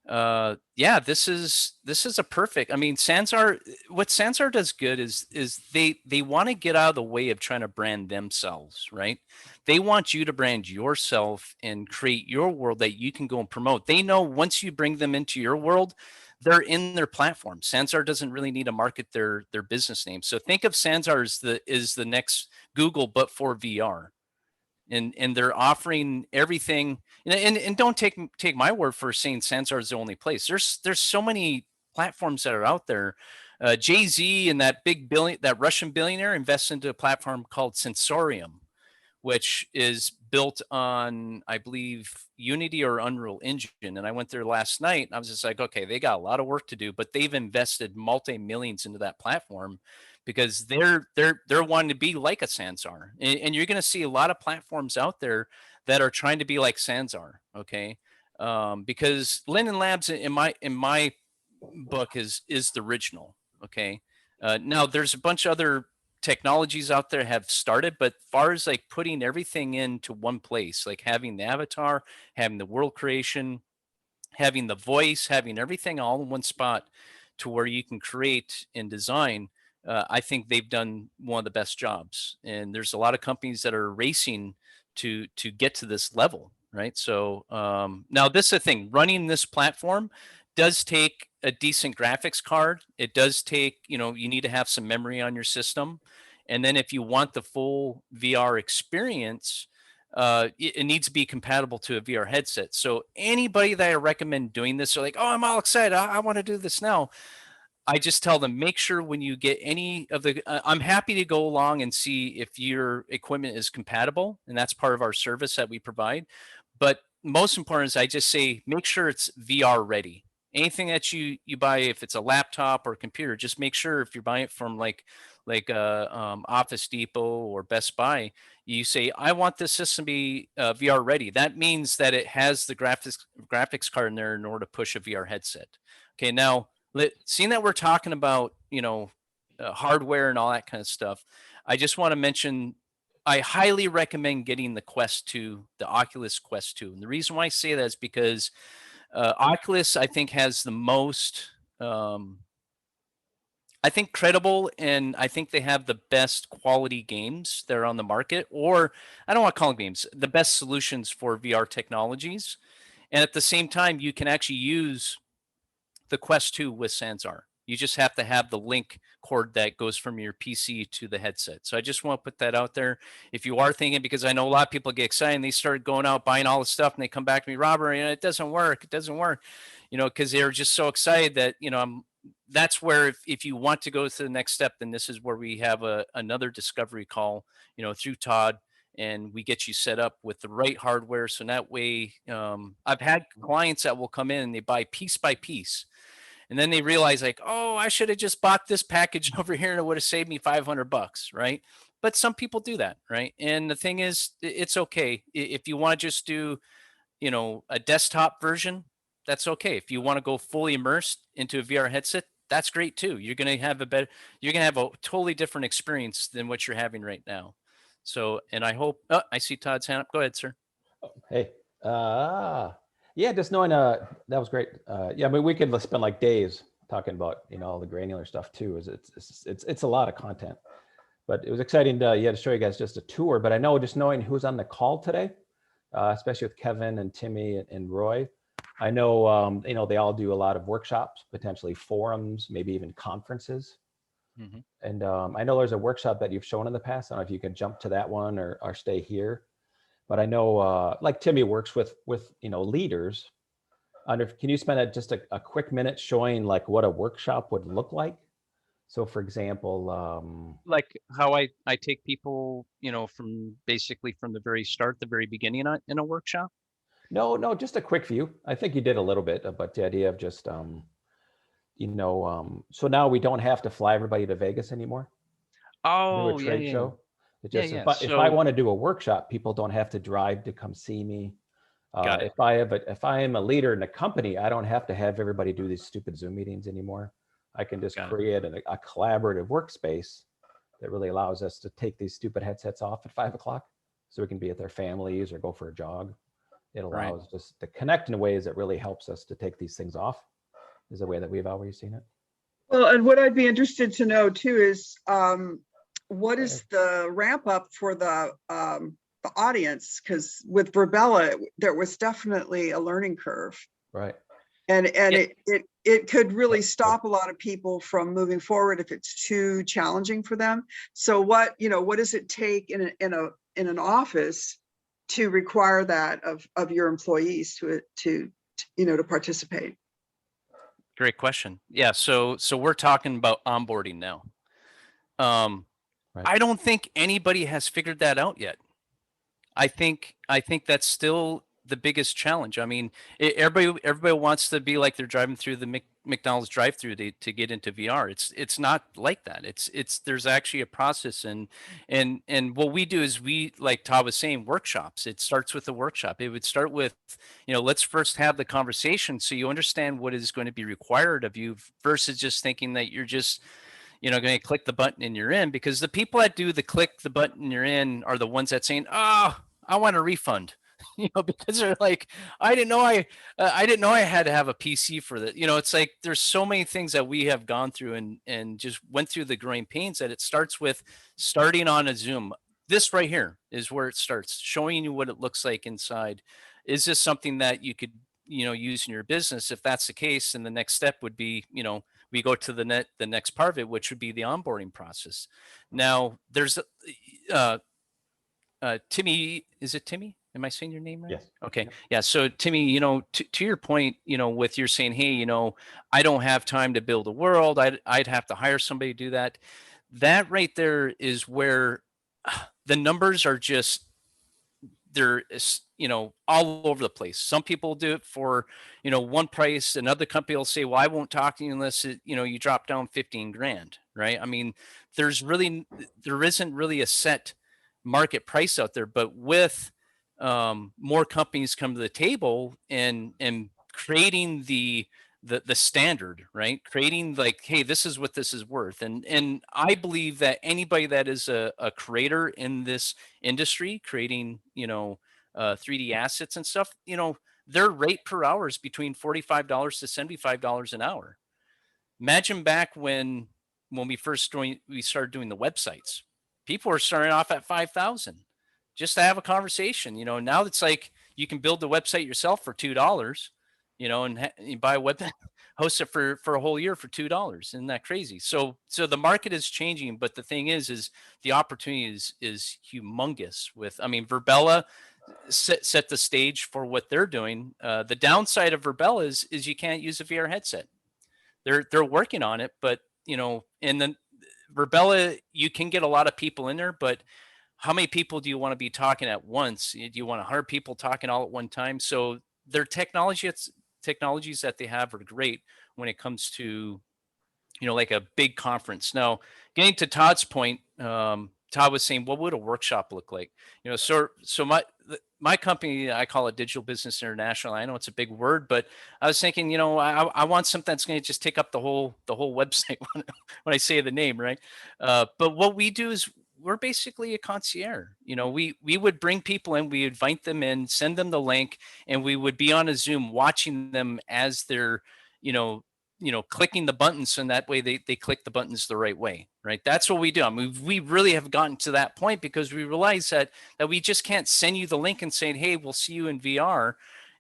yeah, this is a perfect. I mean, Sansar. What Sansar does good is they want to get out of the way of trying to brand themselves, right? They want you to brand yourself and create your world that you can go and promote. They know once you bring them into your world, they're in their platform. Sansar doesn't really need to market their business name. So think of Sansar as the next Google, but for VR. And they're offering everything, and don't take my word for saying Sansar is the only place. There's so many platforms that are out there. Jay-Z and that Russian billionaire invested into a platform called Sensorium, which is built on, I believe, Unity or Unreal Engine. And I went there last night and I was just like, okay, they got a lot of work to do, but they've invested multi-millions into that platform because they're wanting to be like a Sansar. And you're going to see a lot of platforms out there that are trying to be like Sansar. Okay. Because Linden Labs in my book is the original. Okay. Now there's a bunch of other technologies out there have started, but far as putting everything into one place, like having the avatar, having the world creation, having the voice, having everything all in one spot to where you can create and design, I think they've done one of the best jobs. And there's a lot of companies that are racing to get to this level, right? So now this is the thing, running this platform does take a decent graphics card. It does take, you need to have some memory on your system. And then if you want the full VR experience, it needs to be compatible to a VR headset. So anybody that I recommend doing this are like, oh, I'm all excited. I want to do this now. I just tell them, make sure when you get any of the, I'm happy to go along and see if your equipment is compatible. And that's part of our service that we provide. But most important is I just say, make sure it's VR ready. Anything that you buy, if it's a laptop or computer, just make sure if you're buying it from like Office Depot or Best Buy, you say, I want this system to be VR ready. That means that it has the graphics card in there in order to push a VR headset. Okay, now seeing that we're talking about hardware and all that kind of stuff, I just want to mention I highly recommend getting the Quest 2, the Oculus Quest 2. And the reason why I say that is because Oculus, I think, has the most, I think, credible, and I think they have the best quality games that are on the market, or I don't want to call them games, the best solutions for VR technologies. And at the same time, you can actually use the Quest 2 with Sansar. You just have to have the link cord that goes from your PC to the headset. So I just want to put that out there. If you are thinking, because I know a lot of people get excited and they start going out buying all this stuff and they come back to me, Robert, it doesn't work. It doesn't work. because they're just so excited that, that's where if you want to go to the next step, then this is where we have another discovery call, through Todd, and we get you set up with the right hardware. So that way, I've had clients that will come in and they buy piece by piece. And then they realize like, oh, I should have just bought this package over here and it would have saved me $500, right? But some people do that, right? And the thing is, it's okay. If you want to just do, a desktop version, that's okay. If you want to go fully immersed into a VR headset, that's great too. You're going to have a totally different experience than what you're having right now. So, and I hope, I see Todd's hand up. Go ahead, sir. Hey, yeah, just knowing, that was great. Yeah, I mean, we could spend like days talking about, all the granular stuff too. It's a lot of content, but it was exciting to show you guys just a tour. But I know just knowing who's on the call today, especially with Kevin and Timmy and Roy, I know, they all do a lot of workshops, potentially forums, maybe even conferences. Mhm. And I know there's a workshop that you've shown in the past. I don't know if you can jump to that one or stay here. But I know, like Timmy works with leaders. Can you spend just a quick minute showing like what a workshop would look like? So, for example, Like how I take people, from basically from the very start, the very beginning in a workshop. no, just a quick view. I think you did a little bit, but the idea of just, so now we don't have to fly everybody to Vegas anymore. Do a Oh, yeah, trade yeah. show. It Yeah, just, yeah. if I So- want to do a workshop, people don't have to drive to come see me. Got it. If I am a leader in a company, I don't have to have everybody do these stupid Zoom meetings anymore. I can just Got it. create a collaborative workspace that really allows us to take these stupid headsets off at 5 o'clock so we can be with their families or go for a jog. It Right. allows us to connect in ways that really helps us to take these things off, is the way that we've always seen it. Well, and what I'd be interested to know too is, what is the ramp up for the audience? Because with Verbella, there was definitely a learning curve. Right. And Yeah. it could really stop a lot of people from moving forward if it's too challenging for them. So what does it take in an office to require that of your employees to participate? Great question. Yeah. So we're talking about onboarding now. Right. I don't think anybody has figured that out yet. I think that's still the biggest challenge. I mean, everybody wants to be like they're driving through the McDonald's drive-through to get into VR. It's not like that. There's actually a process, and what we do is we, like Todd was saying, workshops. It starts with a workshop. It would start with, let's first have the conversation so you understand what is going to be required of you versus just thinking that you're just going to click the button and you're in, because the people that do the click the button and you're in are the ones that saying, oh, I want a refund, because they're like, I didn't know I had to have a PC for that. It's like, there's so many things that we have gone through and just went through the growing pains that it starts with starting on a Zoom. This right here is where it starts, showing you what it looks like inside. Is this something that you could, use in your business? If that's the case, then the next step would be, we go to the next part of it, which would be the onboarding process. Now there's Timmy, is it Timmy? Am I saying your name right? Yes. Okay. Yep. Yeah. So Timmy, to your point, with your saying, hey, I don't have time to build a world. I'd have to hire somebody to do that. That right there is where the numbers are just, they're, all over the place. Some people do it for, one price. Another company will say, well, I won't talk to you unless you drop down 15 grand. Right. I mean, there isn't really a set market price out there, but with more companies come to the table and creating the standard, right? Creating like, hey, this is what this is worth. And I believe that anybody that is a creator in this industry, creating, 3D assets and stuff, their rate per hour is between $45 to $75 an hour. Imagine back when we started doing the websites, people were starting off at 5,000 just to have a conversation. Now it's like you can build the website yourself for $2, and you buy a web, host it for a whole year for $2. Isn't that crazy? So the market is changing, but the thing is the opportunity is humongous. Verbella, set the stage for what they're doing. The downside of Verbella is you can't use a VR headset. They're working on it, but and then Verbella, you can get a lot of people in there, but how many people do you want to be talking at once? Do you want 100 people talking all at one time? So their technologies that they have are great when it comes to, like a big conference. Now, getting to Todd's point, Todd was saying, what would a workshop look like? So my company, I call it Digital Business International. I know it's a big word, but I was thinking, I want something that's going to just take up the whole website when I say the name, right? But what we do is we're basically a concierge. We would bring people in, we invite them in, send them the link, and we would be on a Zoom watching them as they're, clicking the buttons, and that way they click the buttons the right way, right? That's what we do. I mean, we really have gotten to that point because we realize that we just can't send you the link and saying, hey, we'll see you in VR.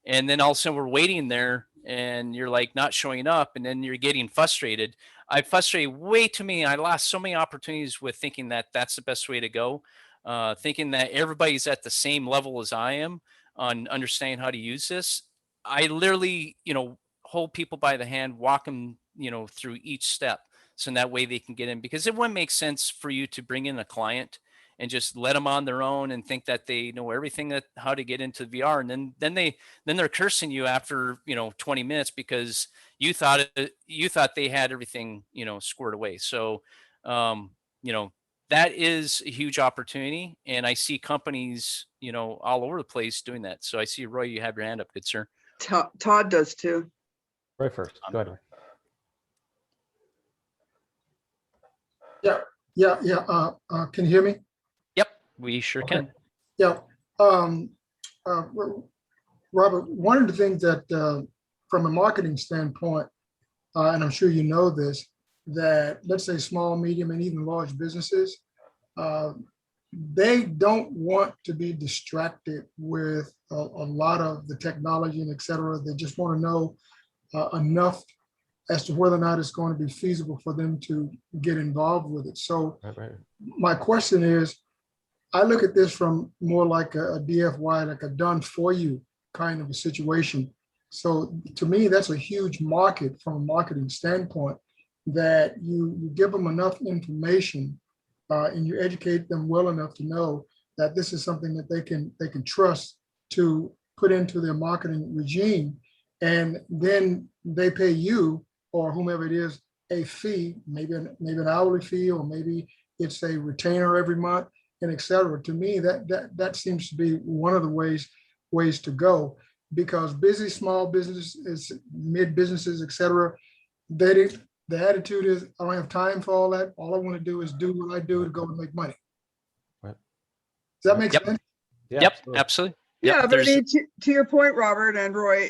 And then all of a sudden we're waiting there and you're like not showing up, and then you're getting frustrated. I frustrated way too many. I lost so many opportunities with thinking that that's the best way to go, thinking that everybody's at the same level as I am on understanding how to use this. I literally, hold people by the hand, walk them, through each step. So in that way they can get in, because it wouldn't make sense for you to bring in a client and just let them on their own and think that they know everything how to get into VR. And then they're cursing you after, 20 minutes because you thought they had everything, squared away. So, that is a huge opportunity. And I see companies, all over the place doing that. So I see, Roy, you have your hand up. Good, sir. Todd does too. Roy first. Go ahead, Roy. Can you hear me? Yep, we sure Okay. can. Yeah. Robert, one of the things that, from a marketing standpoint, and I'm sure you know this, that let's say small, medium, and even large businesses, they don't want to be distracted with a lot of the technology and et cetera. They just want to know enough as to whether or not it's going to be feasible for them to get involved with it. So Right. my question is, I look at this from more like a DFY, like a done for you kind of a situation. So to me, that's a huge market from a marketing standpoint, that you give them enough information and you educate them well enough to know that this is something that they can trust to put into their marketing regime. And then they pay you or whomever it is a fee, maybe an hourly fee, or maybe it's a retainer every month, and et cetera. To me, that seems to be one of the ways to go, because busy small businesses, mid businesses, et cetera, the attitude is, I don't have time for all that. All I want to do is do what I do to go and make money. Right. Does that make Yep. sense? Yeah, Yep, absolutely. absolutely. Yeah, Yep, but there's- I mean, to your point, Robert and Roy,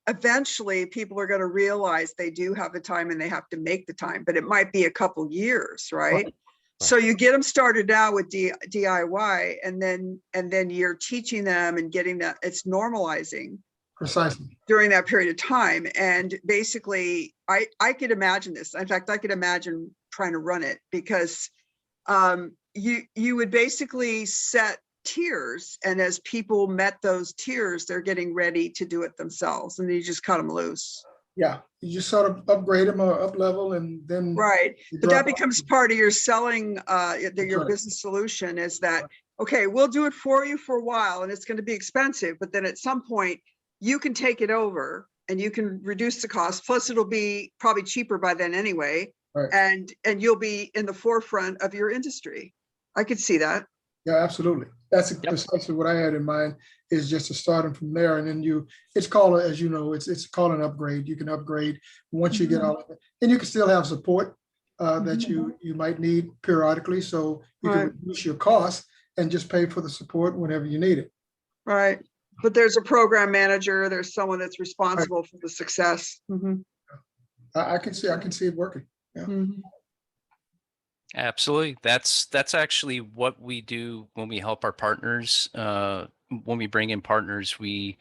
eventually people are going to realize they do have the time and they have to make the time, but it might be a couple years, right? Right. So you get them started now with DIY, and then you're teaching them and getting that, it's normalizing Precisely. during that period of time. And basically, I could imagine this. In fact, I could imagine trying to run it, because you would basically set tiers, and as people met those tiers, they're getting ready to do it themselves, and then you just cut them loose. Yeah, you just sort of upgrade them or up level, and then Right. you But that drop off. becomes part of your selling, your right. business solution, is that, okay, we'll do it for you for a while and it's going to be expensive, but then at some point you can take it over and you can reduce the cost. Plus it'll be probably cheaper by then anyway. Right. And you'll be in the forefront of your industry. I could see that. Yeah, absolutely. That's precisely what I had in mind, is just to start them from there. And then it's called, as you know, it's called an upgrade. You can upgrade once you get all of it. And you can still have support that you might need periodically. So you can Right. reduce your costs and just pay for the support whenever you need it. Right. But there's a program manager, there's someone that's responsible for the success. Mhm. I can see it working. Mhm. Absolutely. That's actually what we do when we help our partners. When we bring in partners, we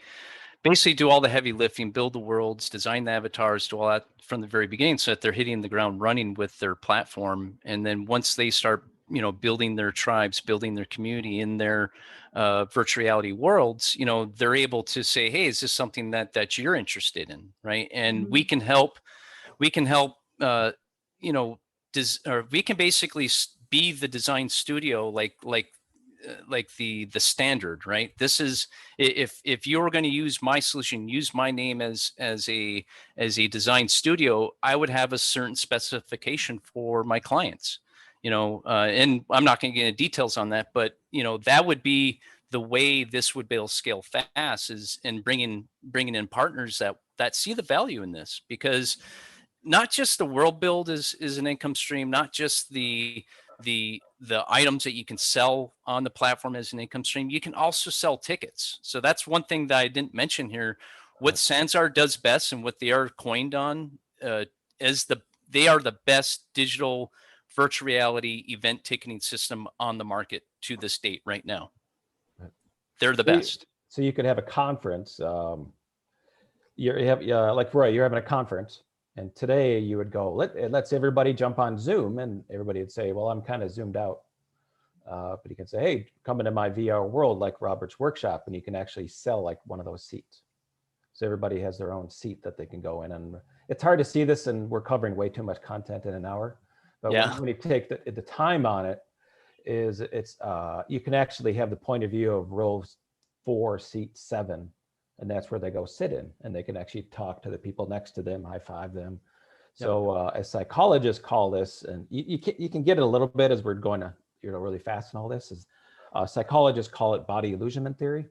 basically do all the heavy lifting, build the worlds, design the avatars, do all that from the very beginning, so that they're hitting the ground running with their platform. And then once they start, you know, building their tribes, building their community in their virtual reality worlds, you know, they're able to say, hey, is this something that you're interested in, right? And we can help you know, or we can basically be the design studio, like the standard, right? This is, if you're going to use my solution, use my name as a design studio, I would have a certain specification for my clients, you know, and I'm not going to get into details on that, but you know, that would be the way this would be able to scale fast, is in bringing in partners that see the value in this. Because not just the world build is an income stream, not just the items that you can sell on the platform as an income stream. You can also sell tickets. So that's one thing that I didn't mention here. What Sansar does best, and what they are coined on, is they are the best digital virtual reality event ticketing system on the market to this date right now. Right. They're the So best. So you could have a conference. You have like Roy, you're having a conference, and today you would go, let's everybody jump on Zoom, and everybody would say, well, I'm kind of zoomed out. But you can say, hey, come into my VR world, like Robert's workshop, and you can actually sell like one of those seats. So everybody has their own seat that they can go in. And it's hard to see this, and we're covering way too much content in an hour. But Yeah. when you take the time on it, it's you can actually have the point of view of row 4, seat 7, and that's where they go sit in, and they can actually talk to the people next to them, high five them. So as psychologists call this, and you can get it a little bit as we're going to, you know, really fast and all this, is psychologists call it body illusionment theory,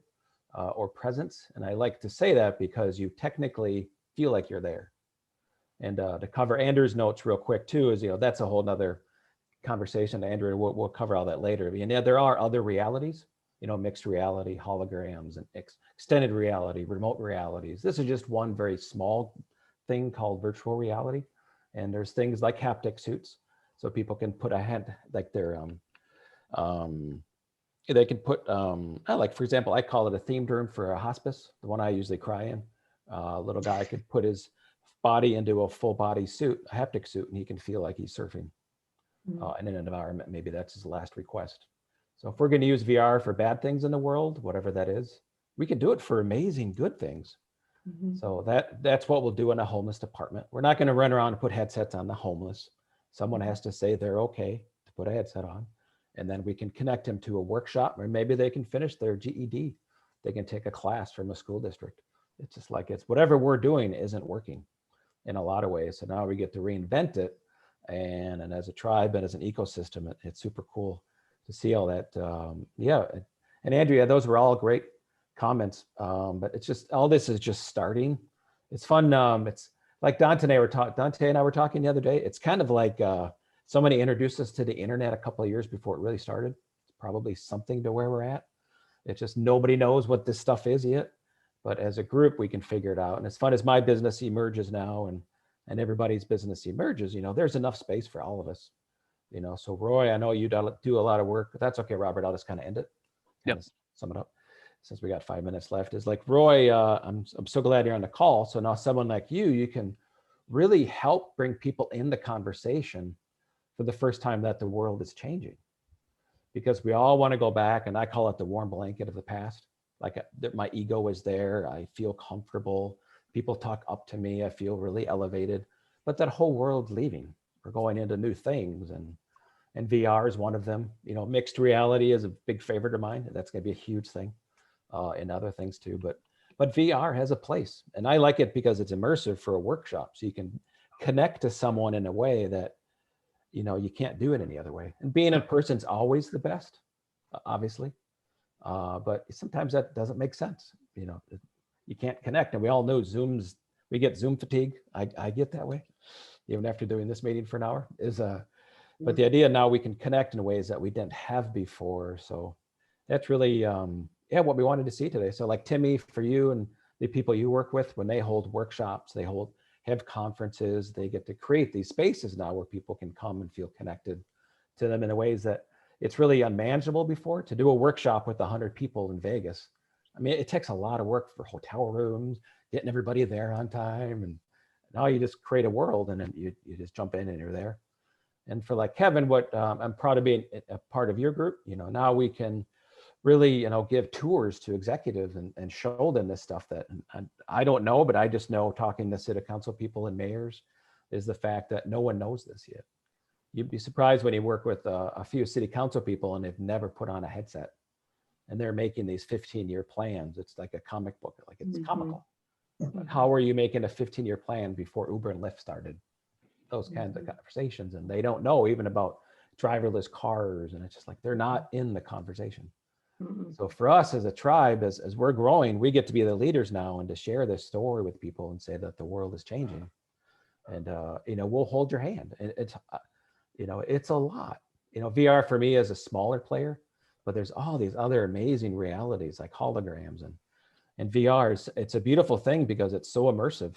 or presence. And I like to say that because you technically feel like you're there. And to cover Andrew's notes real quick too, is, you know, that's a whole nother conversation. Andrew, we'll cover all that later. And yeah, there are other realities, you know, mixed reality, holograms, and extended reality, remote realities. This is just one very small thing called virtual reality. And there's things like haptic suits. So people can put a hand, like their, they can put, like, for example, I call it a themed room for a hospice, the one I usually cry in. A little guy could put his body into a full body suit, a haptic suit, and he can feel like he's surfing in an environment. Maybe that's his last request. So if we're going to use VR for bad things in the world, whatever that is, we can do it for amazing good things. So that's what we'll do in a homeless department. We're not going to run around and put headsets on the homeless. Someone has to say they're okay to put a headset on, and then we can connect them to a workshop, or maybe they can finish their GED. They can take a class from a school district. It's just like, it's whatever we're doing isn't working in a lot of ways. So now we get to reinvent it. And as a tribe and as an ecosystem, it's super cool to see all that. Yeah. And Andrea, those were all great comments. But it's just, all this is just starting. It's fun. It's like Dante and I were talking the other day. It's kind of like somebody introduced us to the internet a couple of years before it really started. It's probably something to where we're at. It's just nobody knows what this stuff is yet. But as a group, we can figure it out. And as fun as my business emerges now, and everybody's business emerges, you know, there's enough space for all of us. You know, so Roy, I know you do a lot of work, but that's okay, Robert. I'll just kind of end it. Yep. Sum it up, since we got 5 minutes left. Is like, Roy, I'm so glad you're on the call. So now someone like you can really help bring people in the conversation for the first time that the world is changing. Because we all want to go back, and I call it the warm blanket of the past. Like my ego is there. I feel comfortable. People talk up to me. I feel really elevated. But that whole world's leaving. We're going into new things, and VR is one of them. You know, mixed reality is a big favorite of mine. That's going to be a huge thing, and other things too. But VR has a place, and I like it because it's immersive for a workshop. So you can connect to someone in a way that, you know, you can't do it any other way. And being in person's always the best, obviously. But sometimes that doesn't make sense. You know, you can't connect. And we all know we get Zoom fatigue. I get that way, even after doing this meeting for an hour. But the idea now we can connect in ways that we didn't have before. So that's really, what we wanted to see today. So like Timmy, for you and the people you work with, when they hold workshops, have conferences, they get to create these spaces now where people can come and feel connected to them in the ways that it's really unmanageable before. To do a workshop with 100 people in Vegas, I mean, it takes a lot of work for hotel rooms, getting everybody there on time. And now you just create a world, and then you just jump in and you're there. And for like Kevin, what I'm proud of being a part of your group, now we can really, give tours to executives and show them this stuff that I don't know, but I just know talking to city council people and mayors is the fact that no one knows this yet. You'd be surprised when you work with a few city council people and they've never put on a headset and they're making these 15-year plans. It's like a comic book, like it's comical. But how are you making a 15-year plan before Uber and Lyft started? Those kinds of conversations, and they don't know even about driverless cars, and it's just like they're not in the conversation. So for us as a tribe, as we're growing, we get to be the leaders now and to share this story with people and say that the world is changing. And we'll hold your hand. And it's it's a lot. VR for me is a smaller player, but there's all these other amazing realities like holograms and VR. It's a beautiful thing because it's so immersive.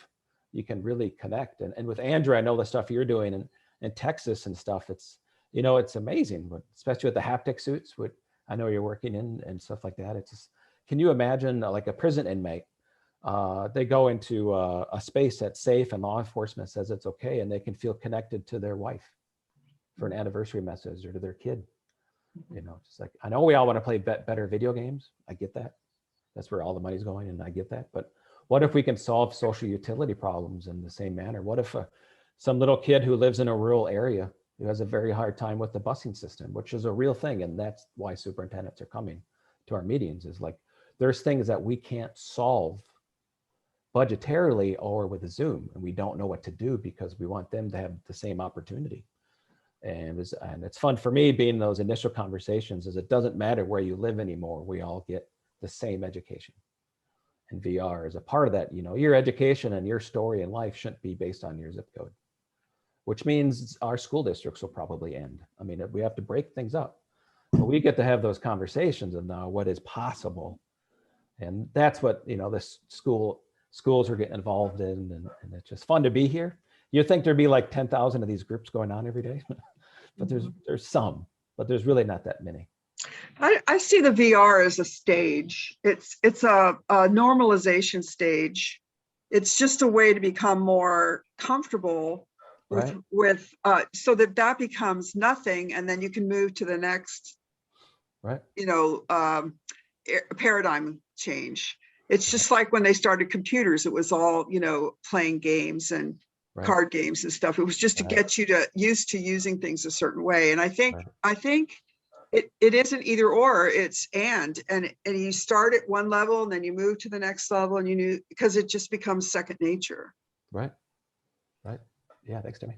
You can really connect. And with Andrew, I know the stuff you're doing in Texas and stuff. It's it's amazing, but especially with the haptic suits, what I know you're working in and stuff like that. It's just, can you imagine like a prison inmate? They go into a space that's safe and law enforcement says it's okay, and they can feel connected to their wife for an anniversary message or to their kid. Just like, I know we all want to play better video games. I get that. That's where all the money's going, and I get that. But what if we can solve social utility problems in the same manner? What if some little kid who lives in a rural area who has a very hard time with the busing system, which is a real thing, and that's why superintendents are coming to our meetings, is like there's things that we can't solve budgetarily or with a Zoom, and we don't know what to do because we want them to have the same opportunity. And it's fun for me being in those initial conversations, is it doesn't matter where you live anymore. We all get the same education. And VR is a part of that. Your education and your story in life shouldn't be based on your zip code, which means our school districts will probably end. I mean, we have to break things up, but we get to have those conversations of now what is possible. And that's what, this schools are getting involved in, and it's just fun to be here. You'd think there'd be like 10,000 of these groups going on every day, but there's some, but there's really not that many. I see the VR as a stage. It's a normalization stage. It's just a way to become more comfortable with so that becomes nothing, and then you can move to the next paradigm change. It's just like when they started computers, it was all playing games and card games and stuff. It was just to get you used to using things a certain way. And I think it isn't either or, it's and you start at one level and then you move to the next level, and because it just becomes second nature. Right. Yeah, thanks, Timmy.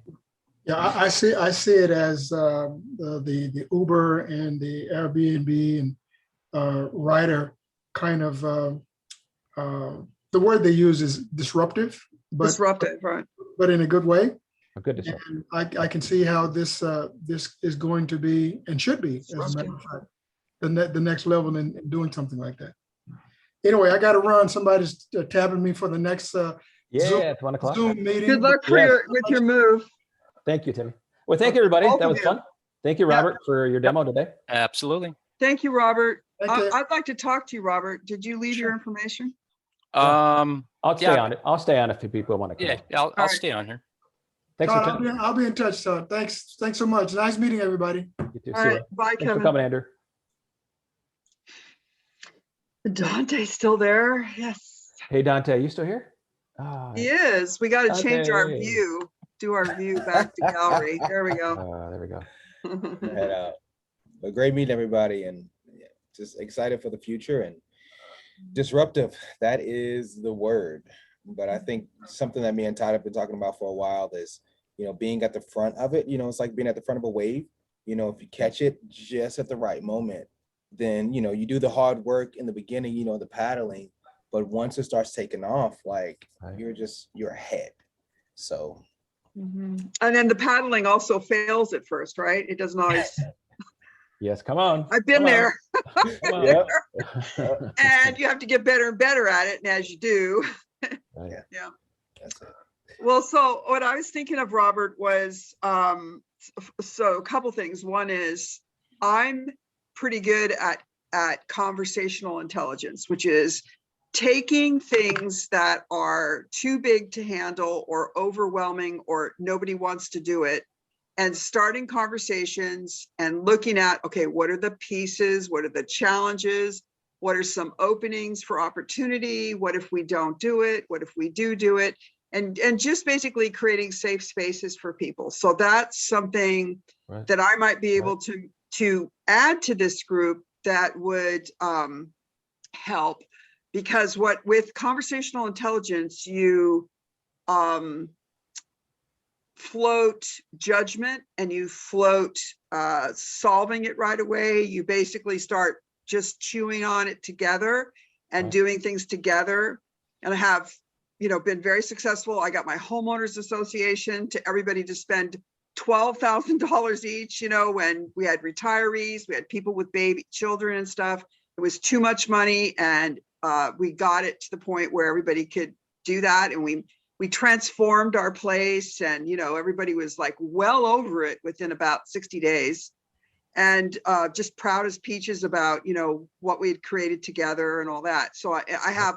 Yeah, I see it as the Uber and the Airbnb and rider kind of the word they use is disruptive, but in a good way. A good disruption. And I can see how this is going to be and should be, as a matter of fact, the next level in doing something like that. Anyway, I got to run. Somebody's tapping me for the next it's 1 o'clock. Zoom meeting. Good luck with your move. Thank you, Timmy. Well, thank you, everybody. That was fun. Thank you, Robert, for your demo today. Absolutely. Thank you, Robert. Okay. I'd like to talk to you, Robert. Did you leave your information? I'll stay on it. I'll stay on if people want to come. Yeah, I'll stay on here. Thanks for coming. I'll be in touch, son. Thanks so much. Nice meeting everybody. You too. All right, bye, Thanks Kevin. for coming, Andrew. Dante's still there? Yes. Hey, Dante, are you still here? He is. We got to change our Dante. view. Do our view back to gallery. There we go. There we go. And, a great meeting, everybody, and just excited for the future and disruptive. That is the word. But I think something that me and Todd have been talking about for a while is, being at the front of it. It's like being at the front of a wave. If you catch it just at the right moment, then, you do the hard work in the beginning, the paddling. But once it starts taking off, like you're ahead. So. And then the paddling also fails at first, right? It doesn't always. Yes, come on. I've been there. Yep. And you have to get better and better at it. And as you do. Yeah. That's it. Well, so what I was thinking of, Robert, was so a couple things. One is I'm pretty good at conversational intelligence, which is taking things that are too big to handle or overwhelming or nobody wants to do it, and starting conversations and looking at, okay, what are the pieces? What are the challenges? What are some openings for opportunity? What if we don't do it? What if we do it? And just basically creating safe spaces for people. So that's something Right. that I might be able to add to this group that would help, because with conversational intelligence, you float judgment and you float solving it right away. You basically start just chewing on it together and Right. doing things together. And I have, been very successful. I got my homeowners association to everybody to spend $12,000 each, when we had retirees, we had people with baby children and stuff. It was too much money. And we got it to the point where everybody could do that. And we transformed our place, and, everybody was like well over it within about 60 days. And just proud as peaches about, what we had created together and all that. So I have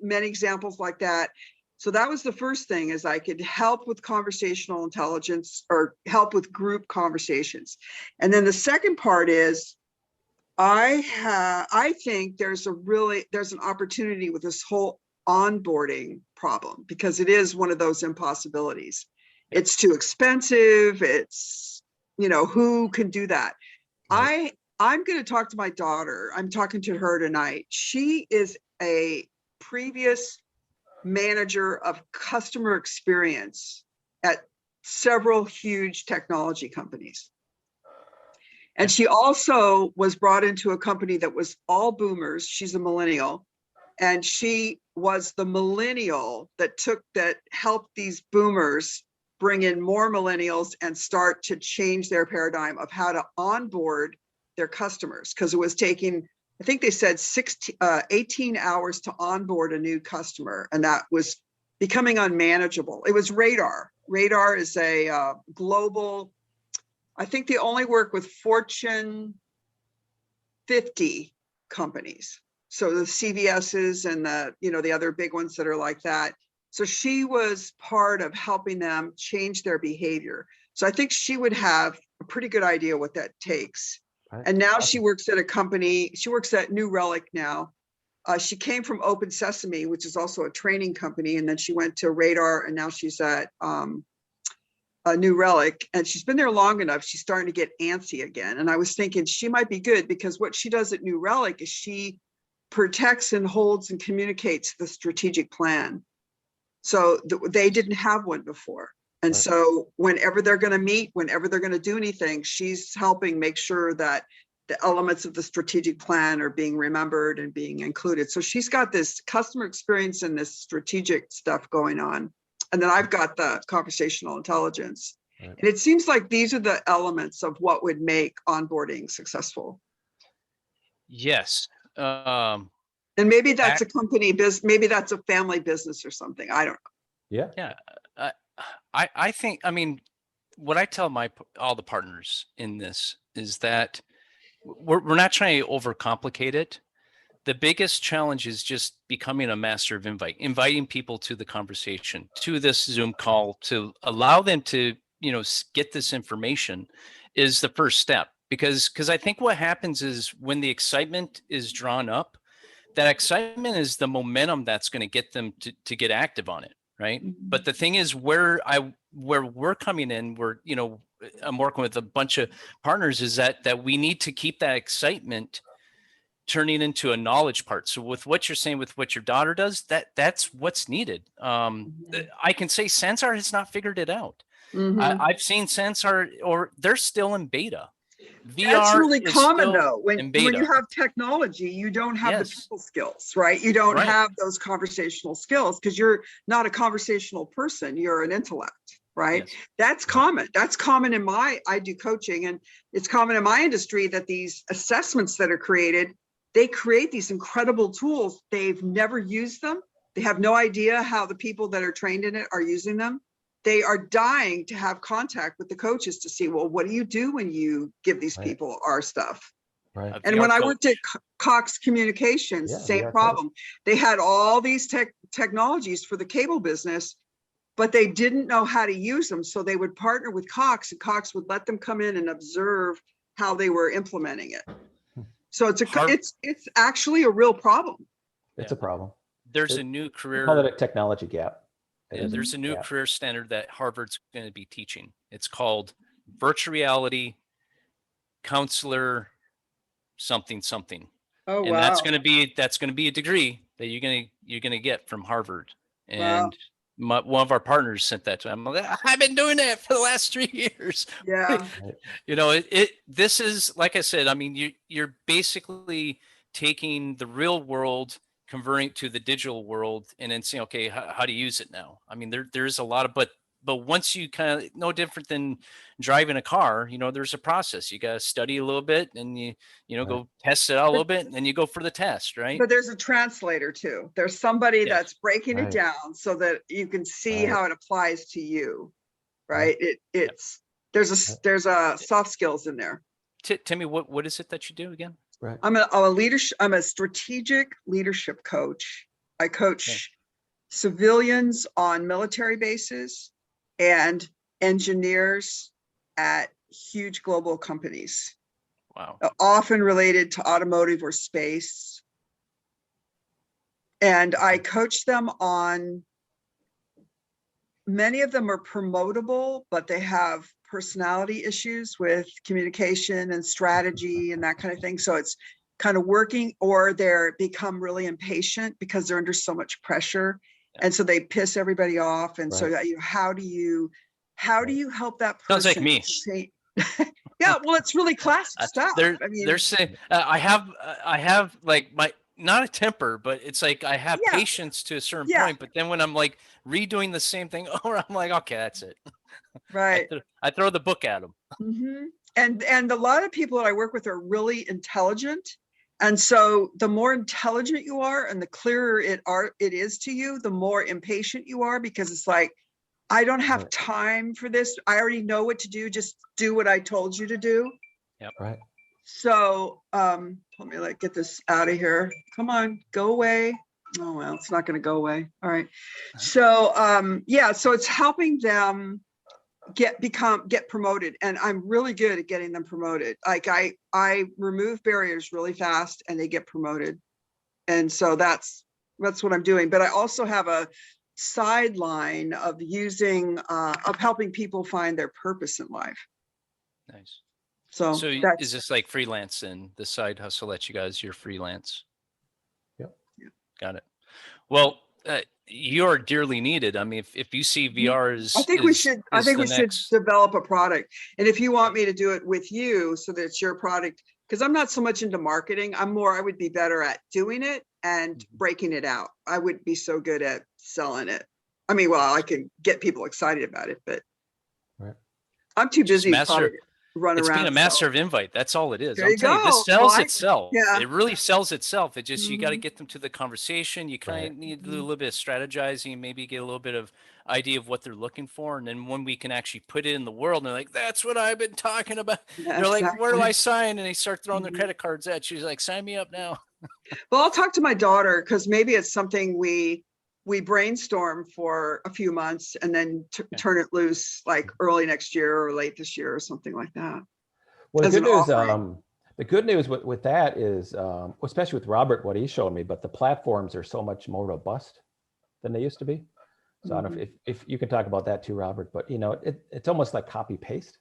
many examples like that. So that was the first thing, is I could help with conversational intelligence or help with group conversations. And then the second part is I think there's an opportunity with this whole onboarding problem, because it is one of those impossibilities. It's too expensive. It's, who can do that? Right. I'm going to talk to my daughter. I'm talking to her tonight. She is a previous manager of customer experience at several huge technology companies. And she also was brought into a company that was all boomers. She's a millennial. And she was the millennial that helped these boomers bring in more millennials and start to change their paradigm of how to onboard their customers. Because it was taking, I think they said 18 hours to onboard a new customer. And that was becoming unmanageable. It was Radar. Radar is a global, I think they only work with Fortune 50 companies. So the CVS's and the other big ones that are like that. So she was part of helping them change their behavior. So I think she would have a pretty good idea what that takes. Right. And now Awesome. she works at a company. She works at New Relic now. She came from Open Sesame, which is also a training company. And then she went to Radar, and now she's at New Relic. And she's been there long enough. She's starting to get antsy again. And I was thinking she might be good, because what she does at New Relic is she protects and holds and communicates the strategic plan. So they didn't have one before. And Right. so whenever they're going to meet, whenever they're going to do anything, she's helping make sure that the elements of the strategic plan are being remembered and being included. So she's got this customer experience and this strategic stuff going on. And then I've got the conversational intelligence. Right. And it seems like these are the elements of what would make onboarding successful. Yes. And maybe that's a company business, maybe that's a family business or something. I don't know. Yeah. I think, I mean, what I tell all the partners in this is that we're not trying to overcomplicate it. The biggest challenge is just becoming a master of inviting people to the conversation, to this Zoom call, to allow them to, get this information is the first step. Because I think what happens is when the excitement is drawn up, that excitement is the momentum that's going to get them to get active on it. Right. Mhm. But the thing is where we're coming in, I'm working with a bunch of partners, is that we need to keep that excitement turning into a knowledge part. So with what you're saying, with what your daughter does, that's what's needed. I can say Sensar has not figured it out. Mhm. I've seen Sensar, or they're still in beta. That's VR really is common still though. When in you beta. have technology, you don't have the Yes. people skills, right? You don't Right. have those conversational skills because you're not a conversational person. You're an intellect, right? Yes. That's common. That's common in I do coaching, and it's common in my industry that these assessments that are created, they create these incredible tools. They've never used them. They have no idea how the people that are trained in it are using them. They are dying to have contact with the coaches to see, well, what do you do when you give these Right. people our stuff? Right. And when I worked at Cox Communications, Yeah, same VR coach. problem. They had all these technologies for the cable business, but they didn't know how to use them. So they would partner with Cox, and Cox would let them come in and observe how they were implementing it. So it's actually a real problem. It's a problem. There's It- a new We career. call it a technology gap. It Yeah, is there's a new gap. career standard that Harvard's going to be teaching. It's called virtual reality counselor something something. Oh, And wow. that's going to be a degree that you're going to get from Harvard. Wow. And one of our partners sent that to him. I'm like, I've been doing that for the last 3 years. Yeah. You know, this is, like I said, I mean, you're basically taking the real world, converting it to the digital world, and then saying, okay, how do you use it now? I mean, there's a lot of, but once you kind of, no different than driving a car, you know, there's a process. You got to study a little bit, and you Right. go test it out a little bit, and then you go for the test, right? But there's a translator too. There's somebody Yes. that's breaking it Right. down so that you can see Right. how it applies to you. Right. Right? There's a soft skills in there. Timmy, what is it that you do again? Right. I'm a strategic leadership coach. I coach civilians on military bases and engineers at huge global companies, Wow. often related to automotive or space. And I coach them on, many of them are promotable, but they have personality issues with communication and strategy and that kind of thing. So it's kind of working, or they're become really impatient because they're under so much pressure. And so they piss everybody off. And so how do you help that person? Sounds like me. Yeah, well, it's really classic stuff. They're I mean, they're saying I have like my, not a temper, but it's like I have Yeah. patience to a certain Yeah. point. But then when I'm like redoing the same thing over, I'm like, okay, that's it. right. I throw the book at them. Mhm. And a lot of people that I work with are really intelligent. And so the more intelligent you are and the clearer it is to you, the more impatient you are, because it's like, I don't have Right. time for this. I already know what to do. Just do what I told you to do. Right. So let me get this out of here. Come on, go away. Oh, well, it's not going to go away. All right. So so it's helping them get promoted, and I'm really good at getting them promoted. Like I remove barriers really fast and they get promoted. And so that's what I'm doing. But I also have a sideline of helping people find their purpose in life. Nice. So So that's, is this like freelance and the side hustle that you guys, you're freelance? Yep. Got it. Well, you're dearly needed. I mean, if you see VR as, I think we should next, develop a product. And if you want me to do it with you so that it's your product, because I'm not so much into marketing, I would be better at doing it and breaking it out. I would be so good at selling it. I mean, well, I can get people excited about it, but Right. I'm too Just busy master- probably to run it's around. being a and master sell. of invite. That's all it is. There I'm you telling you, go. this sells Well, itself. yeah. It really sells itself. It just, you got to Mhm. get them to the conversation. You kind Right. of need to do a little bit of strategizing, maybe get a little bit of idea of what they're looking for. And then when we can actually put it in the world, and they're like, that's what I've been talking about. Yeah, They're like, where do exactly. I sign? And they start throwing their Mhm. credit cards at you. She's like, sign me up now. Well, I'll talk to my daughter, because maybe it's something we brainstorm for a few months and then turn it loose like early next year or late this year or something like that. Well, As the an good news, offering. the good news with that is, especially with Robert, what he showed me, but the platforms are so much more robust than they used to be. So I don't know if you can talk about that too, Robert, but it's almost like copy paste.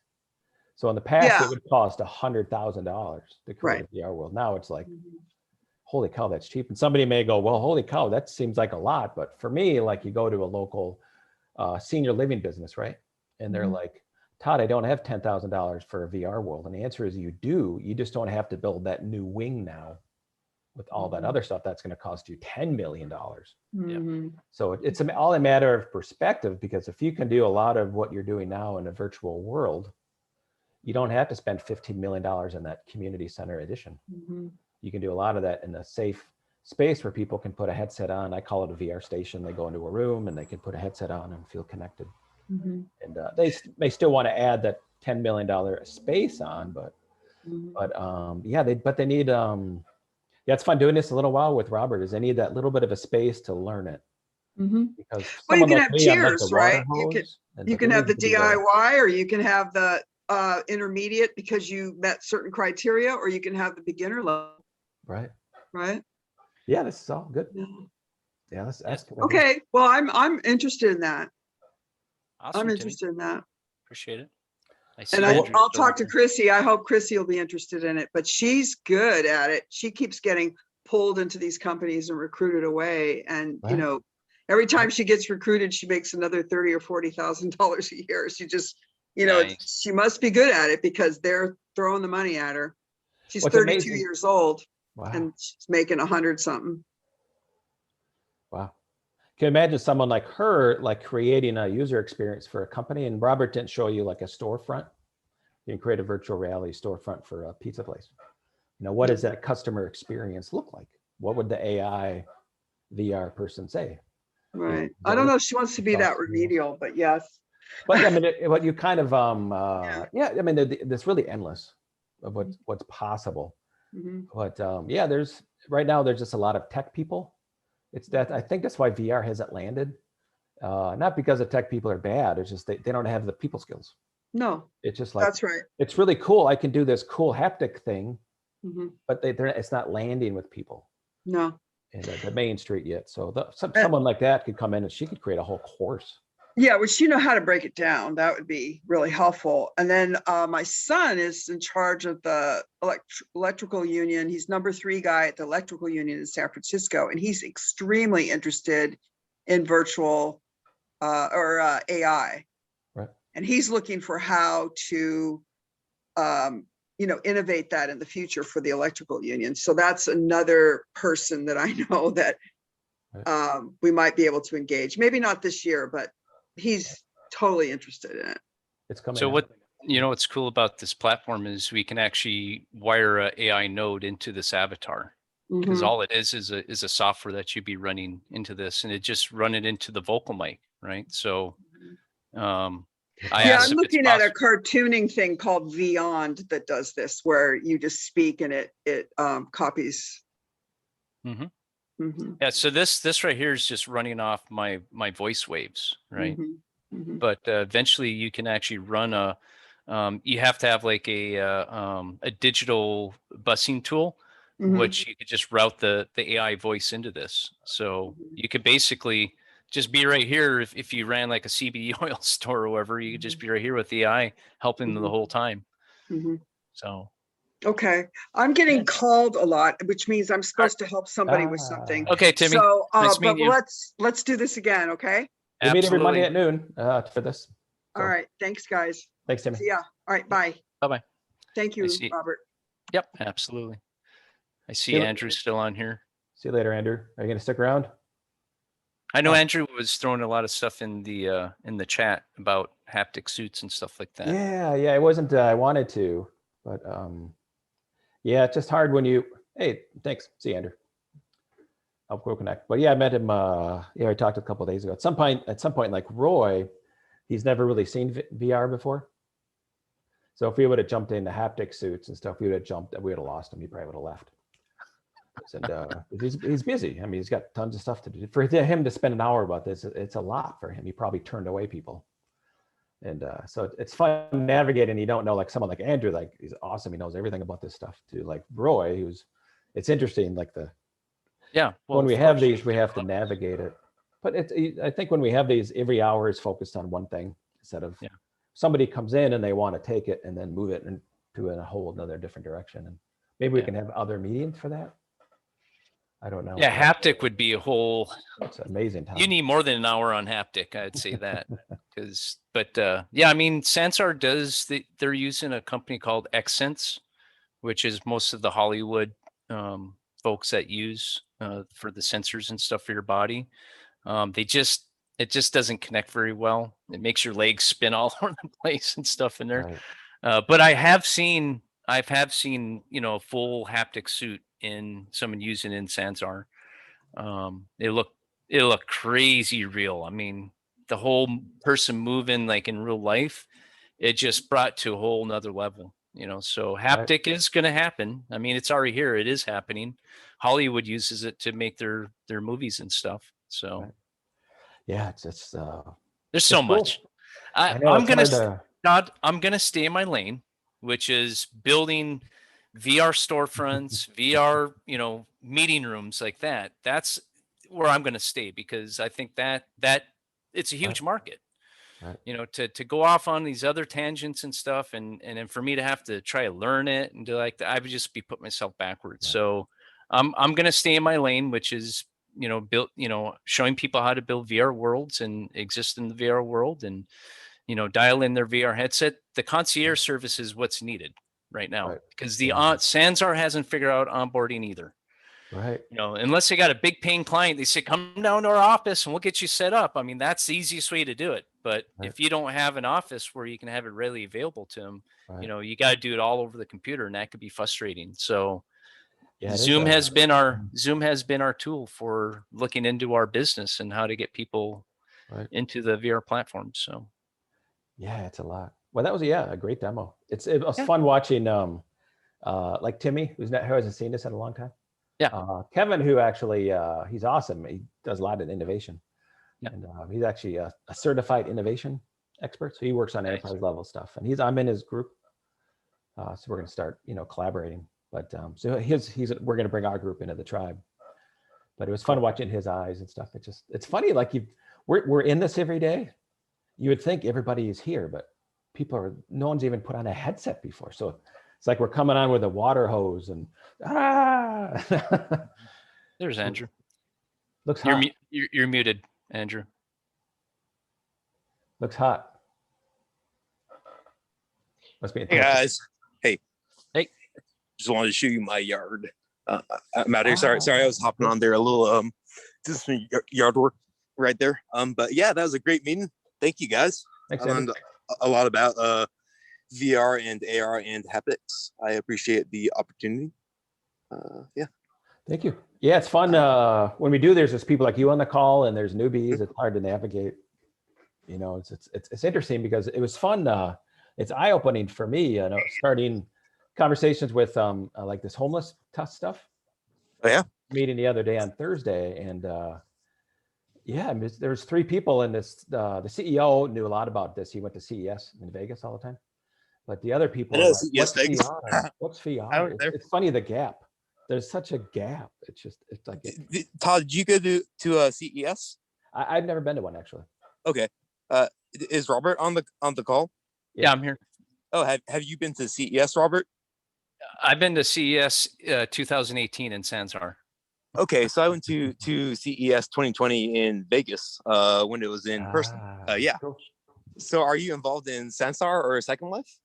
So in the past, Yeah. it would cost $100,000 to create Right. a VR world. Now it's like, holy cow, that's cheap. And somebody may go, well, holy cow, that seems like a lot. But for me, like you go to a local senior living business, right? And they're Mhm. like, Todd, I don't have $10,000 for a VR world. And the answer is you do. You just don't have to build that new wing now with all that Mhm. other stuff that's going to cost you $10 million. Mhm. So it's all a matter of perspective, because if you can do a lot of what you're doing now in a virtual world, you don't have to spend $15 million in that community center edition. Mhm. You can do a lot of that in a safe space where people can put a headset on. I call it a VR station. They go into a room and they can put a headset on and feel connected. Mhm. And they may still want to add that $10 million space on, but Mhm. they need, it's fun doing this a little while with Robert, is they need that little bit of a space to learn it. Mhm. because Well, you someone can like have me, I'm like the tiers, water right? You can, hose, and you but can there have the needs to be DIY, or you can have the intermediate because you met certain criteria, or you can have the beginner level, right. right? Yeah, this is all good. Yeah. Yeah, let's Yeah. ask. Okay, well, I'm interested in that. Awesome, I'm Timmy. interested in that. Appreciate it. I see And Andrew's I'll still on talk to here. Chrissy. I hope Chrissy will be interested in it, but she's good at it. She keeps getting pulled into these companies and recruited away. And, you Right. know, every time she gets recruited, she makes another $30,000 or $40,000 a year. She just, you know, Nice. she must be good at it because they're throwing the money at her. She's What's 32 amazing- years old Wow. and she's making 100 something. Wow. Can you imagine someone like her, like creating a user experience for a company? And Robert didn't show you like a storefront. You can create a virtual reality storefront for a pizza place. You know, what does that customer experience look like? What would the AI VR person say? Right. Yeah, I don't know if she wants to be that software. remedial, but yes. But I mean, what you kind of, yeah, I mean, it's really endless of what's possible. Mhm. But yeah, right now there's just a lot of tech people. It's that I think that's why VR hasn't landed. Not because the tech people are bad. It's just they don't have the people skills. No, It's just like that's right. it's really cool. I can do this cool haptic thing, Mhm. but it's not landing with people No. in the main street yet. So someone like that could come in and she could create a whole course. Yeah, which you know how to break it down. That would be really helpful. And then my son is in charge of the electrical union. He's number 3 guy at the electrical union in San Francisco, and he's extremely interested in virtual or AI. Right. And he's looking for how to, you know, innovate that in the future for the electrical union. So that's another person that I know that we might be able to engage. Maybe not this year, but he's totally interested in it. It's coming. So in. what's cool about this platform is we can actually wire a AI node into this avatar, because Mhm. all it is a software that you'd be running into this, and it just run it into the vocal mic, right? So I Yeah, asked I'm if it's looking at a possible. cartooning thing called Beyond that does this, where you just speak and it copies. Mhm. Mhm, Yeah, so this right here is just running off my voice waves, right? mhm, mhm. But eventually you can actually run you have to have like a digital busing tool, Mhm. which you could just route the AI voice into this. So you could basically just be right here. If you ran like a CBD oil store or whatever, you could just be right here with the AI helping them the Mhm. whole time. Mhm. So Okay, I'm getting Yeah. called a lot, which means I'm supposed to help somebody with something. okay, Timmy. So, Nice but meeting you. let's do this again, okay? We meet every Monday Absolutely. at noon for this. All So, right, thanks, guys. Thanks, Timmy. See ya. All right, bye. Bye-bye. Thank you, see- Robert. Yep, absolutely. I see See you- Andrew's still on here. See you later, Andrew. Are you going to stick around? I know Oh. Andrew was throwing a lot of stuff in the chat about haptic suits and stuff like that. Yeah, it wasn't. I wanted to, but yeah, it's just hard when you. Hey, thanks. See you, Andrew. We'll connect. But yeah, I met him. Yeah, I talked a couple of days ago. At some point, like Roy, he's never really seen VR before. So if we would have jumped into haptic suits and stuff, we would have lost him. He probably would have left. And he's busy. I mean, he's got tons of stuff to do. For him to spend an hour about this, it's a lot for him. He probably turned away people. And so it's fun navigating. You don't know, like someone like Andrew, like he's awesome. He knows everything about this stuff. To like Roy, it's interesting. Like Yeah. when we of have course. these, we have to navigate it. But I think when we have these, every hour is focused on one thing instead of somebody comes in and they want to take it and then move it into a whole another different direction. And maybe we can have other meetings for that. I don't know. Yeah, haptic would be a whole. It's amazing time. You need more than an hour on haptic, I'd say that. But yeah, I mean, Sansar they're using a company called Xsense, which is most of the Hollywood folks that use for the sensors and stuff for your body. It just doesn't connect very well. It makes your legs spin all over the place and stuff in there. Right. But I have seen, a full haptic suit in someone using in Sansar. It looked crazy real. I mean, the whole person moving like in real life, it just brought to a whole nother level. So haptic is going to happen. I mean, it's already here. It is happening. Hollywood uses it to make their movies and stuff. So. Right. Yeah, it's There's it's so cool. much. I know I'm it's gonna hard to. Todd, I'm gonna stay in my lane, which is building VR storefronts, VR, meeting rooms like that. That's where I'm gonna stay because I think that it's a huge market. Right. To go off on these other tangents and stuff, and then for me to have to try to learn it and do like that, I would just be putting myself backwards. Right. So I'm gonna stay in my lane, which is build showing people how to build VR worlds and exist in the VR world and dial in their VR headset. The concierge service is what's needed right now Right. because the Yeah. Sansar hasn't figured out onboarding either. Right. Unless they got a big paying client, they say, come down to our office and we'll get you set up. I mean, that's the easiest way to do it. But Right. if you don't have an office where you can have it readily available to them, Right. you got to do it all over the computer, and that could be frustrating. So Yeah, it is Zoom a- has been our tool for looking into our business and how to get people Right. into the VR platform. So Yeah, it's a lot. Well, that was a great demo. It was Yeah. fun watching like Timmy, who hasn't seen this in a long time. Yeah. Kevin, who actually he's awesome. He does a lot of innovation. Yeah. And he's actually a certified innovation expert. So he works on Nice. enterprise level stuff. And I'm in his group. So we're going to start, collaborating. But so we're going to bring our group into the tribe. But it was fun watching his eyes and stuff. It's funny. Like we're in this every day. You would think everybody is here, but no one's even put on a headset before. So it's like we're coming on with a water hose and there's Andrew. Looks hot. You're muted, Andrew. Looks hot. Must be. Hey guys. Hey. Hey. Just wanted to show you my yard. I'm out here. Sorry, I was hopping on there a little. Just some yard work right there. But yeah, that was a great meeting. Thank you guys. Thanks, I Andy. learned a lot about VR and AR and haptics. I appreciate the opportunity. Yeah. Thank you. Yeah, it's fun. When we do, there's just people like you on the call, and there's newbies. It's hard to navigate. It's interesting because it was fun. It's eye opening for me. Starting conversations with like this homeless stuff. Oh yeah. Meeting the other day on Thursday, and there's 3 people in this. The CEO knew a lot about this. He went to CES in Vegas all the time. But the other people, I know, are like, CES what's Vegas. VR? What's VR? I went there. It's funny, the gap. There's such a gap. It's like Todd, did you go to CES? I've never been to one actually. Okay. Is Robert on the call? Yeah, I'm here. Oh, have you been to CES, Robert? I've been to CES 2018 in Sansar. Okay, so I went to CES 2020 in Vegas when it was in person. Yeah. Cool. So are you involved in Sansar or Second Life?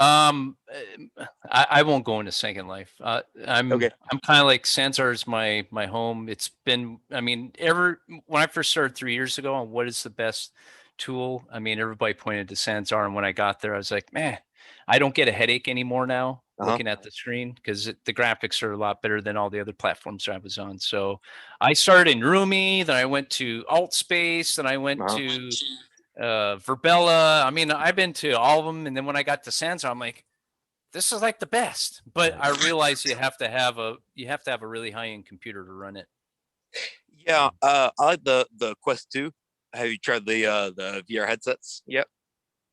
I won't go into Second Life. I'm Okay. I'm kind of like Sansar is my home. It's been, when I first started 3 years ago on what is the best tool, everybody pointed to Sansar, and when I got there, I was like, man, I don't get a headache anymore now looking at the screen because the graphics are a lot better than all the other platforms I was on. So I started in Roomy, then I went to AltSpace, then I went to Verbella. I've been to all of them, and then when I got to Sansar, I'm like, this is like the best. But I realized you have to have a really high-end computer to run it. Yeah, I like the Quest 2. Have you tried the VR headsets? Yep.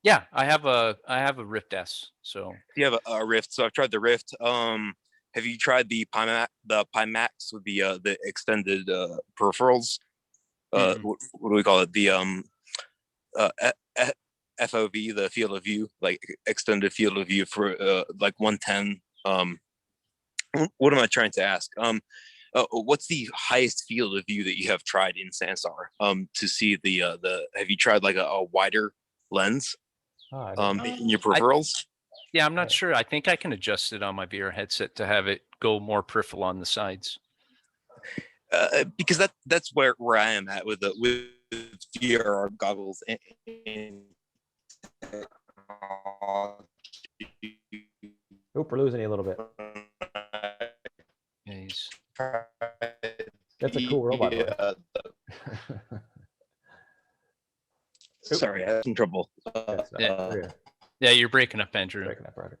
Yeah, I have a Rift S. So You have a Rift. So I've tried the Rift. Have you tried the Pimax with the extended peripherals? What do we call it? The FOV, the field of view, like extended field of view for like 110. What am I trying to ask? What's the highest field of view that you have tried in Sansar? To see the have you tried like a wider lens in your peripherals? I'm not sure. I think I can adjust it on my VR headset to have it go more peripheral on the sides. Because that's where I am at with VR goggles and Hope we're losing you a little bit. That's a cool robot. Sorry, I had some trouble. Yeah, you're breaking up, Andrew. Breaking up, Roger.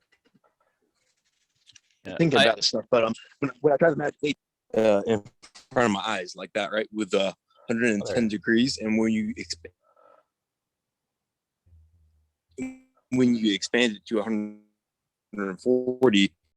Thinking about this stuff, but when I try to match in front of my eyes like that, right, with 110 degrees, and when you expand it to 140,